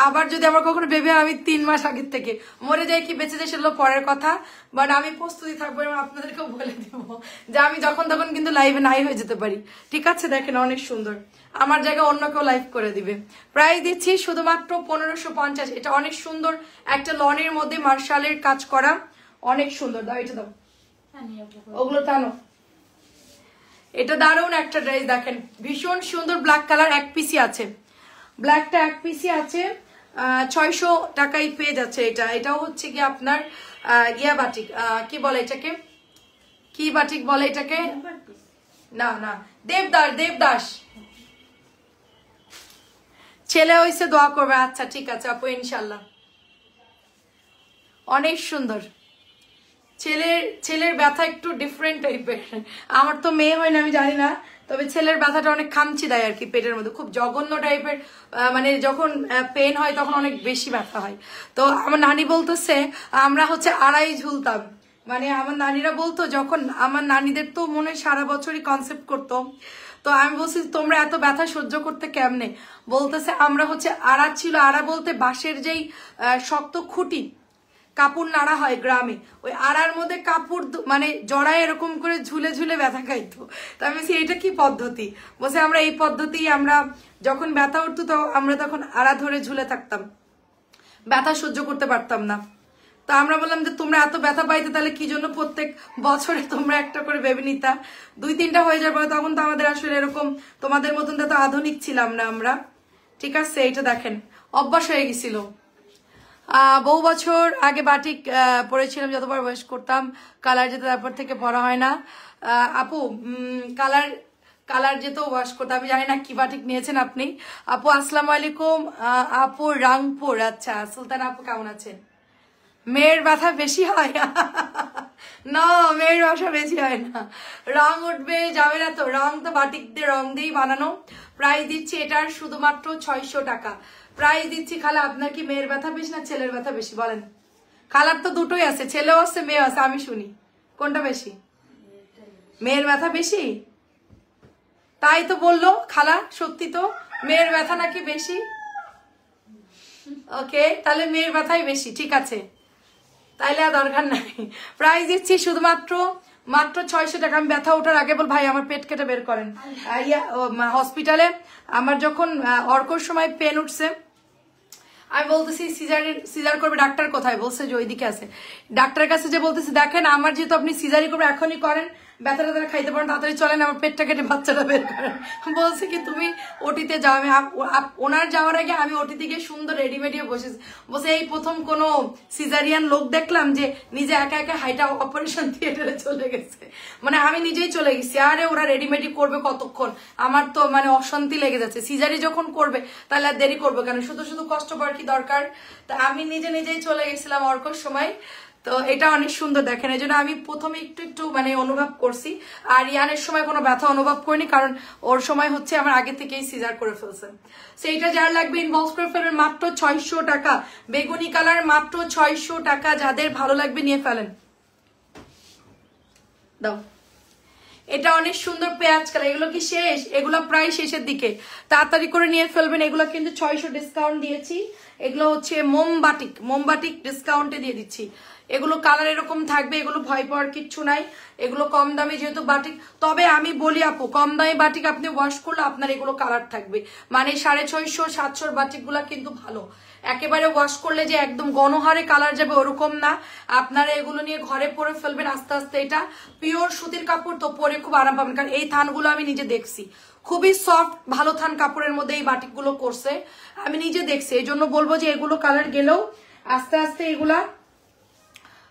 আবার যদি আমার কখনো বেবি আমি 3 মাস আগের থেকে মরে যাই কি বেঁচে যাই সেগুলো পরের কথা, বাট আমি প্রস্তুতি থাকবো এবং আপনাদেরকেও বলে দেবো যে আমি যখন তখন কিন্তু লাইভে নাই হয়ে যেতে পারি। ঠিক আছে, দেখেন অনেক সুন্দর, আমার জায়গায় অন্য কেউ লাইভ করে দিবে। প্রাইস দিচ্ছি শুধুমাত্র 1550। এটা অনেক সুন্দর একটা লনের মধ্যে মার্শালের কাজ করা, অনেক সুন্দর। দাও এটা দাও, ওগুলো টানো। এটা দারুণ একটা ড্রেস, দেখেন ভীষণ সুন্দর ব্ল্যাক কালার, এক পিসি আছে, ব্ল্যাকটা এক পিসি আছে, 600 টাকায় পেয়ে যাচ্ছে। এটাও হচ্ছে কি আপনার গিয়া বাটিক, কি বলে এটাকে, কি বাটিক বলে এটাকে, না না দেবদাস। ছেলে হইছে দোয়া করবে। আচ্ছা ঠিক আছে আপু, ইনশাল্লাহ। অনেক সুন্দর, ছেলের ব্যথা একটু ডিফারেন্ট টাইপের, আমার তো মেয়ে হয় না আমি জানি না, তবে ছেলের ব্যথাটা অনেক খামচি দেয় আর কি, পেটের মধ্যে খুব জঘন্য টাইপের, মানে যখন পেন হয় তখন অনেক বেশি ব্যথা হয়। তো আমার নানি বলতেছে আমরা হচ্ছে আড়াই ঝুলতাম, মানে আমার নানিরা বলতো, যখন আমার নানিদের তো মনে হয় সারা বছরই কনসেপ্ট করতো, তো আমি বলছি তোমরা এত ব্যথা সহ্য করতে কেমনে, বলতেছে আমরা হচ্ছে আড়া ছিল, আড়া বলতে বাঁশের যেই শক্ত খুঁটি কাপড় নাড়া হয় গ্রামে, ওই আড়ার মধ্যে কাপড় মানে জড়ায় এরকম করে ঝুলে ঝুলে ব্যথা খাইতো। তো আমি বলছি এটা কি পদ্ধতি, বলছে আমরা এই পদ্ধতি, আমরা যখন ব্যথা উঠতো তো আমরা তখন আড়া ধরে ঝুলে থাকতাম, ব্যথা সহ্য করতে পারতাম না। তো আমরা বললাম যে তোমরা এত ব্যথা পাইতে তাহলে কি জন্য প্রত্যেক বছরে তোমরা একটা করে বেবি নিতা, 2-3টা হয়ে যাবে, তখন তো আমাদের আসলে এরকম তোমাদের মতন তো আধুনিক ছিলাম না আমরা। ঠিক আছে, এটা দেখেন অভ্যাস হয়ে গেছিল। বহু বছর আগে বাটিক পরেছিলাম, যতবার বয়স করতাম কালার যেত, তারপর থেকে পরা হয় না। আপু কালার যেত ওয়াশ করতে, আমি জানি না কি বাটিক নিয়েছেন আপনি। আপু আসসালামু আলাইকুম, আপু রাংপুর। আচ্ছা সুলতান আপু কেমন আছেন? মেয়ের ব্যথা বেশি হয় না, মেয়ের ব্যথা বেশি হয় না, রং উঠবে যাবে না তো, রং তো বাটিক দিয়ে রং দিয়েই বানানো। প্রাইস দিচ্ছি এটার শুধুমাত্র 600 টাকা। প্রাইস দিচ্ছি। খালা আপনার কি মেয়ের ব্যথা বেশি না ছেলের ব্যথা বেশি বলেন? খালার তো দুটোই আছে, ছেলেও আছে মেয়ে আছে, আমি শুনি কোনটা বেশি? মেয়ের ব্যথা বেশি, তাই তো বললো খালা, সত্যি তো মেয়ের ব্যথা নাকি বেশি। ওকে, তাহলে মেয়ের ব্যথাই বেশি, ঠিক আছে, তাইলে আর দরকার নাই। প্রাইস দিচ্ছি শুধুমাত্র 600 টাকা। আমি ব্যথা ওঠার আগে বল ভাই আমার পেট কেটে বের করেন। হসপিটালে আমার যখন অর্কর সময় পেন উঠছে, আমি বলতেছি সিজার করবে, ডাক্তার কোথায়? বলছে যে ওইদিকে আছে। ডাক্তারের কাছে যে বলতেছি দেখেন আমার যেহেতু আপনি সিজারি করবে এখনই করেন, ব্যথাটা তারা খাইতে পারেন, তাড়াতাড়ি চলেন আমার পেটটা কেটে বাচ্চাটা বের করেন। বলছে কি তুমি ওটিতে যাও। আমি ওনার যাওয়ার আগে আমি ওটিতে গিয়ে সুন্দর রেডিমেডি বসেছি, বসে এই প্রথম কোন সিজারিয়ান লোক দেখলাম যে নিজে একা একা হাইটা অপারেশন থিয়েটারে চলে গেছে, মানে আমি নিজেই চলে গেছি। আরে ওরা রেডিমেডি করবে কতক্ষণ, আমার তো মানে অশান্তি লেগে যাচ্ছে। সিজারি যখন করবে তাহলে আর দেরি করবো কেন, শুধু শুধু কষ্ট পাওয়ার কি দরকার? তা আমি নিজেই চলে গেছিলাম অর্কর সময়। তো এটা অনেক সুন্দর দেখেন, এই জন্য আমি প্রথমে একটু মানে অনুভব করছি, আর ইয়ানের সময় কোনো ব্যথা অনুভব করিনি, কারণ ওর সময় হচ্ছে আমার আগে থেকেই সিজার করে ফেলছে। সেইটা যার লাগবে ইনবক্স করে ফেলবেন, মাত্র 600 টাকা। বেগুনি কালার মাত্র 600 টাকা, যাদের ভালো লাগবে নিয়ে ফেলেন। দাও, এটা অনেক সুন্দর পেঁয়াজ কালার। এগুলো কি শেষ? এগুলো প্রায় শেষের দিকে, তাড়াতাড়ি করে নিয়ে ফেলবেন। এগুলো কিন্তু 600 ডিসকাউন্ট দিয়েছি। এগুলো হচ্ছে মোমবাটিক ডিসকাউন্টে দিয়ে দিচ্ছি। এগুলো কালার এরকম থাকবে, এগুলো ভয় পাওয়ার কিচ্ছু নাই। এগুলো কম দামে যেহেতু বাটিক, তবে আমি বলি আপু কম দামে বাটিক আপনি ওয়াশ করলে আপনার এগুলো কালার থাকবে, মানে 650-700 বাটিক গুলা কিন্তু ভালো। একেবারে ওয়াশ করলে যে একদম গণহারে কালার যাবে ওরকম না। আপনারা এগুলো নিয়ে ঘরে পরে ফেলবেন আস্তে আস্তে। এটা পিওর সুতির কাপড়, তো পরে খুব আরাম পাবেন, কারণ এই থানগুলো আমি নিজে দেখছি, খুবই সফট ভালো থান কাপড়ের মধ্যে এই বাটিকগুলো করছে, আমি নিজে দেখছি। এই জন্য বলবো যে এগুলো কালার গেলেও আস্তে আস্তে এগুলা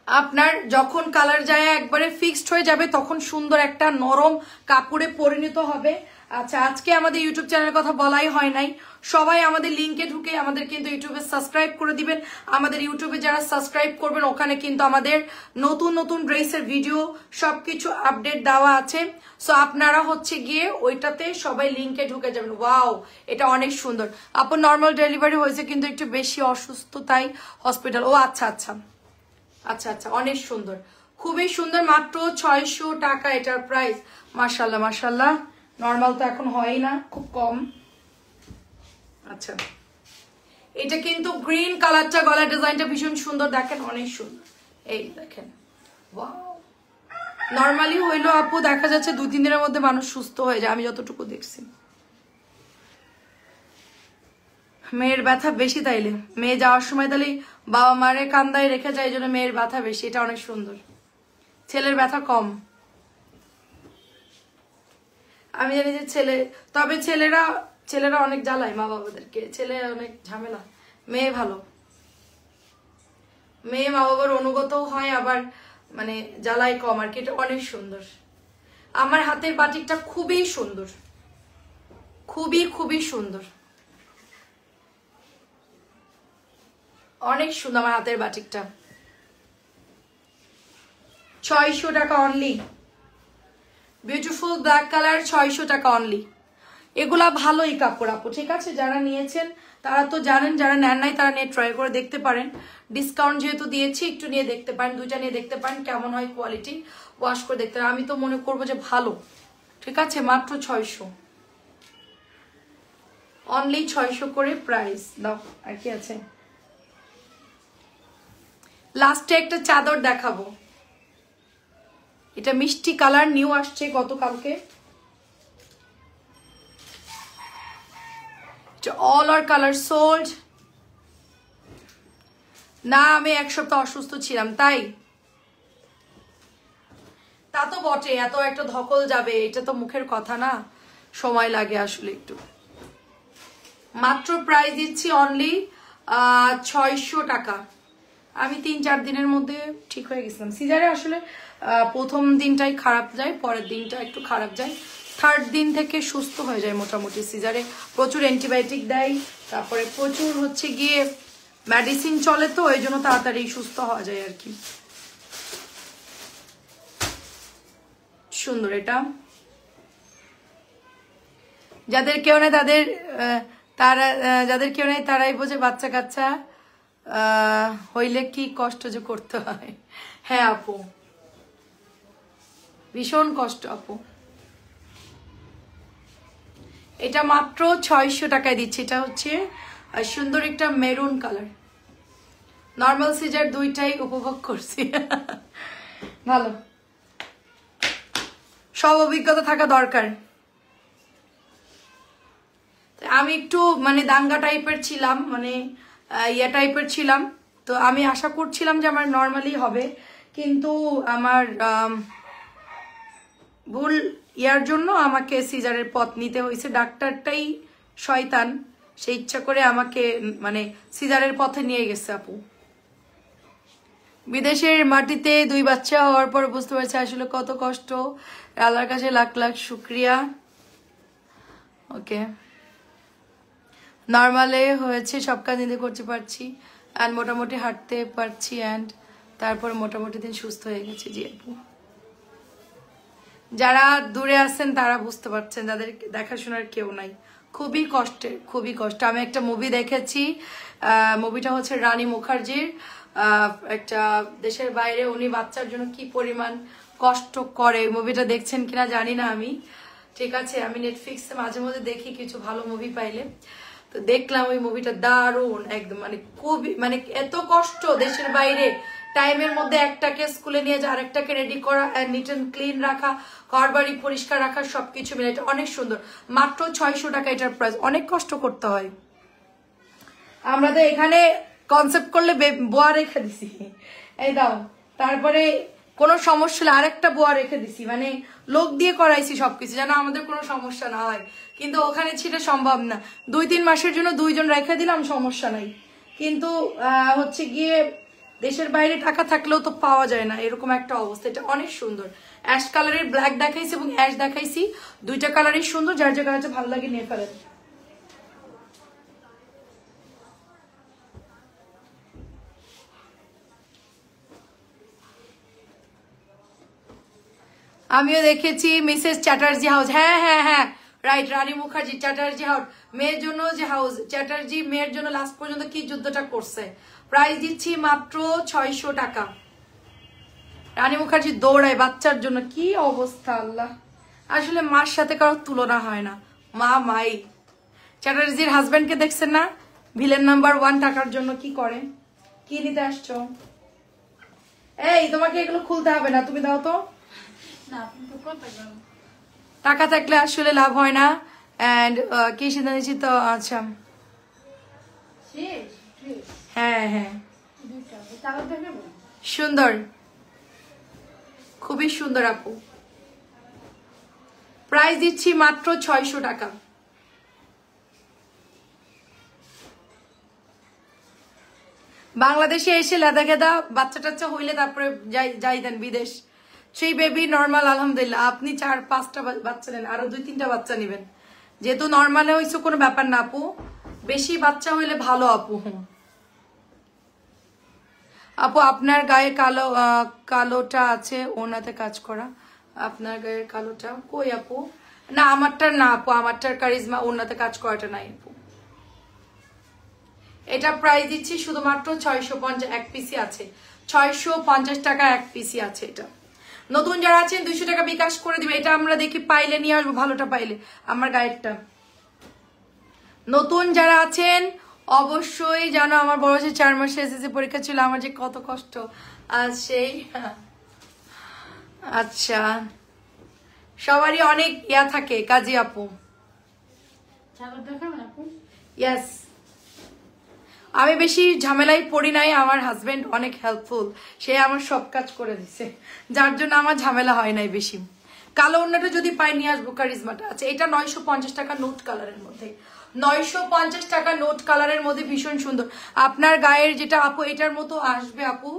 আপনার যখন কালার যায় একবারে ফিক্সড হয়ে যাবে, তখন সুন্দর একটা নরম কাপড়ে পরিণত হবে। আচ্ছা, আজকে আমাদের ইউটিউব চ্যানেলের কথা বলাই হয় নাই, সবাই আমাদের লিঙ্কে ঢুকে আমাদের কিন্তু ইউটিউবে সাবস্ক্রাইব করে দিবেন। আমাদের ইউটিউবে যারা সাবস্ক্রাইব করবেন ওখানে কিন্তু আমাদের নতুন নতুন ড্রেসের ভিডিও সবকিছু আপডেট দেওয়া আছে। সো আপনারা হচ্ছে গিয়ে ওইটাতে সবাই লিঙ্কে ঢুকে যাবেন। ওয়াও, এটা অনেক সুন্দর। আপনার নর্মাল ডেলিভারি হয়েছে কিন্তু একটু বেশি অসুস্থ তাই হসপিটাল। ও আচ্ছা আচ্ছা আচ্ছা আচ্ছা, অনেক সুন্দর, খুবই সুন্দর, মাত্র 600 টাকা এটার প্রাইস। মাশাল্লাহ মাশাল্লাহ, নর্মাল তো এখন হয়ই না, খুব কম। আচ্ছা, এটা কিন্তু গ্রিন কালারটা, গলার ডিজাইনটা ভীষণ সুন্দর, দেখেন অনেক সুন্দর। এই দেখেন, নর্মালি হইলো আপু দেখা যাচ্ছে 2-3 দিনের মধ্যে মানুষ সুস্থ হয়ে যায়, আমি যতটুকু দেখছি। মেয়ের ব্যথা বেশি, তাইলে মেয়ে যাওয়ার সময় তাহলে বাবা মারে কান্দায় রেখে যায়, এই জন্য মেয়ের ব্যথা বেশি। এটা অনেক সুন্দর, ছেলের ব্যথা কম। আমি জানি যে তবে ছেলেরা অনেক জ্বালায় মা বাবাদেরকে, ছেলে অনেক ঝামেলা, মেয়ে ভালো, মেয়ে মা বাবার অনুগত হয়, আবার মানে জ্বালাই কম আর কি। এটা অনেক সুন্দর। আমার হাতের বাটিকটা খুবই সুন্দর, খুবই সুন্দর, অনেক সুন্দর আমার হাতের বাটিকটা। 600 টাকা অনলি, বিউটিফুল ব্ল্যাক কালার, 600 টাকা অনলি। এগুলা ভালোই কাপড় আপু, ঠিক আছে? যারা নিয়েছেন তারা তো জানেন, যারা নেন নাই তারা নিয়ে ট্রাই করে দেখতে পারেন। ডিসকাউন্ট যেহেতু দিয়েছি, একটু নিয়ে দেখতে পারেন, 2টা নিয়ে দেখতে পারেন কেমন হয় কোয়ালিটি, ওয়াশ করে দেখতে পারেন। আমি তো মনে করবো যে ভালো, ঠিক আছে? মাত্র 600 অনলি, 600 করে প্রাইস দাও। আর কি আছে? লাস্টে একটা চাদর দেখাবো, এটা মিষ্টি কালার, নিউ আসছে গতকালকে। অল আর কালার সোল্ড। না, আমি 1 সপ্তাহ অসুস্থ ছিলাম, তাই তা তো বটে, এত একটা ধকল যাবে এটা তো মুখের কথা না, সময় লাগে আসলে একটু। মাত্র প্রাইস দিচ্ছি অনলি 600 টাকা। আমি 3-4 দিনের মধ্যে ঠিক হয়ে গেছিলাম। সিজারে আসলে প্রথম দিনটাই খারাপ যায়, পরের দিনটা একটু খারাপ যায়, 3rd দিন থেকে সুস্থ হয়ে যায় মোটামুটি। সিজারে প্রচুর অ্যান্টিবায়োটিক দেয়, তারপরে প্রচুর হচ্ছে গিয়ে মেডিসিন চলে, তো এই জন্য তাড়াতাড়ি সুস্থ হওয়া যায় আর কি। সুন্দর এটা, যাদের কেউ নেই যাদের কেউ নেই তারাই বোঝে বাচ্চা কাচ্চা হইলে কি কষ্ট যে করতে হয়। হ্যাঁ আপু, ভীষণ কষ্ট আপু। এটা মাত্র 600 টাকায় দিচ্ছি। এটা হচ্ছে সুন্দর একটা মেরুন কালার, নর্মাল সিজার 2টাই উপভোগ করছি। ভালো, সব অভিজ্ঞতা থাকা দরকার। আমি একটু মানে দাঙ্গা টাইপের ছিলাম, মানে ইয়া টাইপের ছিলাম, তো আমি আশা করছিলাম যে আমার নর্মালি হবে, কিন্তু আমার ভুল ইয়ার জন্য আমাকে সিজারের পথ নিতে হয়েছে। ডাক্তারটাই শয়তান, সে ইচ্ছা করে আমাকে মানে সিজারের পথে নিয়ে গেছে আপু। বিদেশের মাটিতে 2 বাচ্চা হওয়ার পর বুঝতে পারছি আসলে কত কষ্ট। আল্লাহর কাছে লাখ লাখ শুক্রিয়া। ওকে, নর্মালে হয়েছে, সব কাজ নিজে করতে পারছি, অ্যান্ড মোটামুটি হাঁটতে পারছি, অ্যান্ড তারপর মোটামুটি দিন সুস্থ হয়ে গেছে। জি আপু, যারা দূরে আছেন তারা বুঝতে পারছেন, যাদের দেখাশোনার কেউ নাই, খুবই কষ্টের, খুবই কষ্ট। আমি একটা মুভি দেখেছি, মুভিটা হচ্ছে রানী মুখার্জির, একটা দেশের বাইরে উনি বাচ্চার জন্য কি পরিমাণ কষ্ট করে। মুভিটা দেখছেন কিনা জানি না আমি, ঠিক আছে? আমি নেটফ্লিক্সে মাঝে মধ্যে দেখি কিছু ভালো মুভি পাইলে, তো দেখলাম ওই মুভিটা দারুণ একদম, মানে খুবই, মানে এত কষ্ট দেশের বাইরে, টাইমের মধ্যে একটাকে স্কুলে নিয়ে যা, আরেকটাকে রেডি করা, নিট অ্যান্ড ক্লিন রাখা, ঘর বাড়ি পরিষ্কার রাখা, সবকিছু মিলে এটা অনেক সুন্দর। মাত্র 600 টাকা এটার প্রাইস। অনেক কষ্ট করতে হয়। আমরা তো এখানে কনসেপ্ট করলে বোয়া রেখে দিছি, এই দাও, তারপরে কোনো সমস্যা হলে আরেকটা বোয়া রেখে দিছি, মানে লোক দিয়ে করাইছি সবকিছু যেন আমাদের কোনো সমস্যা না হয়, কিন্তু ওখানে ছিল সম্ভব না। 2-3 মাসের জন্য 2 জন রেখে দিলাম, সমস্যা নাই, কিন্তু হচ্ছে গিয়ে দেশের বাইরে টাকা থাকলেও তো পাওয়া যায় না, এরকম একটা অবস্থা। এটা অনেক সুন্দর, অ্যাশ কালারের ব্ল্যাক দেখাইছি এবং অ্যাশ দেখাইছি, 2টা কালারই সুন্দর, যার যে কালারটা ভালো লাগে নিয়ে ফেলেন। আমিও দেখেছি মিসেস চ্যাটার্জি হাউস, হ্যাঁ হ্যাঁ হ্যাঁ রাইট, রানী মুখার্জি চ্যাটার্জি হাউস, মেয়ের জন্য যে হাউস, চ্যাটার্জি মেয়ের জন্য লাস্ট পর্যন্ত কি যুদ্ধটা করছে। প্রাইস দিচ্ছি মাত্র 600 টাকা। রানী মুখার্জি দৌড়ায় বাচ্চার জন্য, কি অবস্থা আল্লাহ, আসলে মার সাথে কারোর তুলনা হয় না, মা মাই। চ্যাটার্জির হাজবেন্ডকে দেখছেন না, ভিলেন নাম্বার 1 টাকার জন্য কি করে? কি নিতে আসছো? এই তোমাকে এগুলো খুলতে হবে না, তুমি দাও তো। টাকা থাকলে আসলে লাভ হয় না। এন্ড কি সিদ্ধান্ত নিচ্ছি তো? আচ্ছা হ্যাঁ হ্যাঁ সুন্দর, খুবই সুন্দর আপু। প্রাইস দিচ্ছি মাত্র 600 টাকা। বাংলাদেশে এসে লেদা গেদা বাচ্চা টাচ্চা হইলে তারপরে যাই দেন বিদেশ। সেই বেবি নর্মাল আলহামদুলিল্লাহ। আপনি 4-5টা বাচ্চা নেন, আরো 2-3টা বাচ্চা নেবেন। যেহেতু নর্মালে হয়েছে কোনো ব্যাপার না আপু, বেশি বাচ্চা হইলে ভালো আপু। আপু আপনার গায়ে কালো কালোটা আছে ওনাতে কাজ করা। আপনার গায়ের কালোটা কই আপু? না আমারটার না আপু, আমারটার কারিজমা ওনাতে কাজ করাটা নাই আপু। এটা প্রাইস দিচ্ছি শুধুমাত্র 650, এক পিসি আছে 650 টাকা, এক পিসি আছে। এটা নতুন যারা আছেন 200 টাকা বিকাশ করে দিবে। এটা আমরা দেখি পাইলে নিয়ে আসবো, ভালোটা পাইলে। আমার গায়েরটা নতুন যারা আছেন অবশ্যই জানো, আমার বড় 4 মাসে এসএসসি পরীক্ষা ছিল, আমার যে কত কষ্ট আজ সেই। আচ্ছা সবারই অনেক ইয়া থাকে কাজী আপু। ইয়েস আমি বেশি ঝামেলায় পড়ি নাই, আমার হাজবেন্ড অনেক হেল্পফুল, সে আমার সব কাজ করে দিছে, যার জন্য আমার ঝামেলা হয় নাই বেশি। কালো ওড়নাটা যদি পাই নিয়ে আসবো, কারিজমাটা আছে। এটা 950 টাকা নোট কালারের মধ্যে, 950 টাকা নোট কালারের মধ্যে, ভীষণ সুন্দর। আপনার গায়ের যেটা আপু এটার মতো আসবে আপু,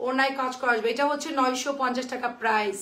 ওড়নায় কাজ করা আসবে। এটা হচ্ছে 950 টাকা প্রাইস।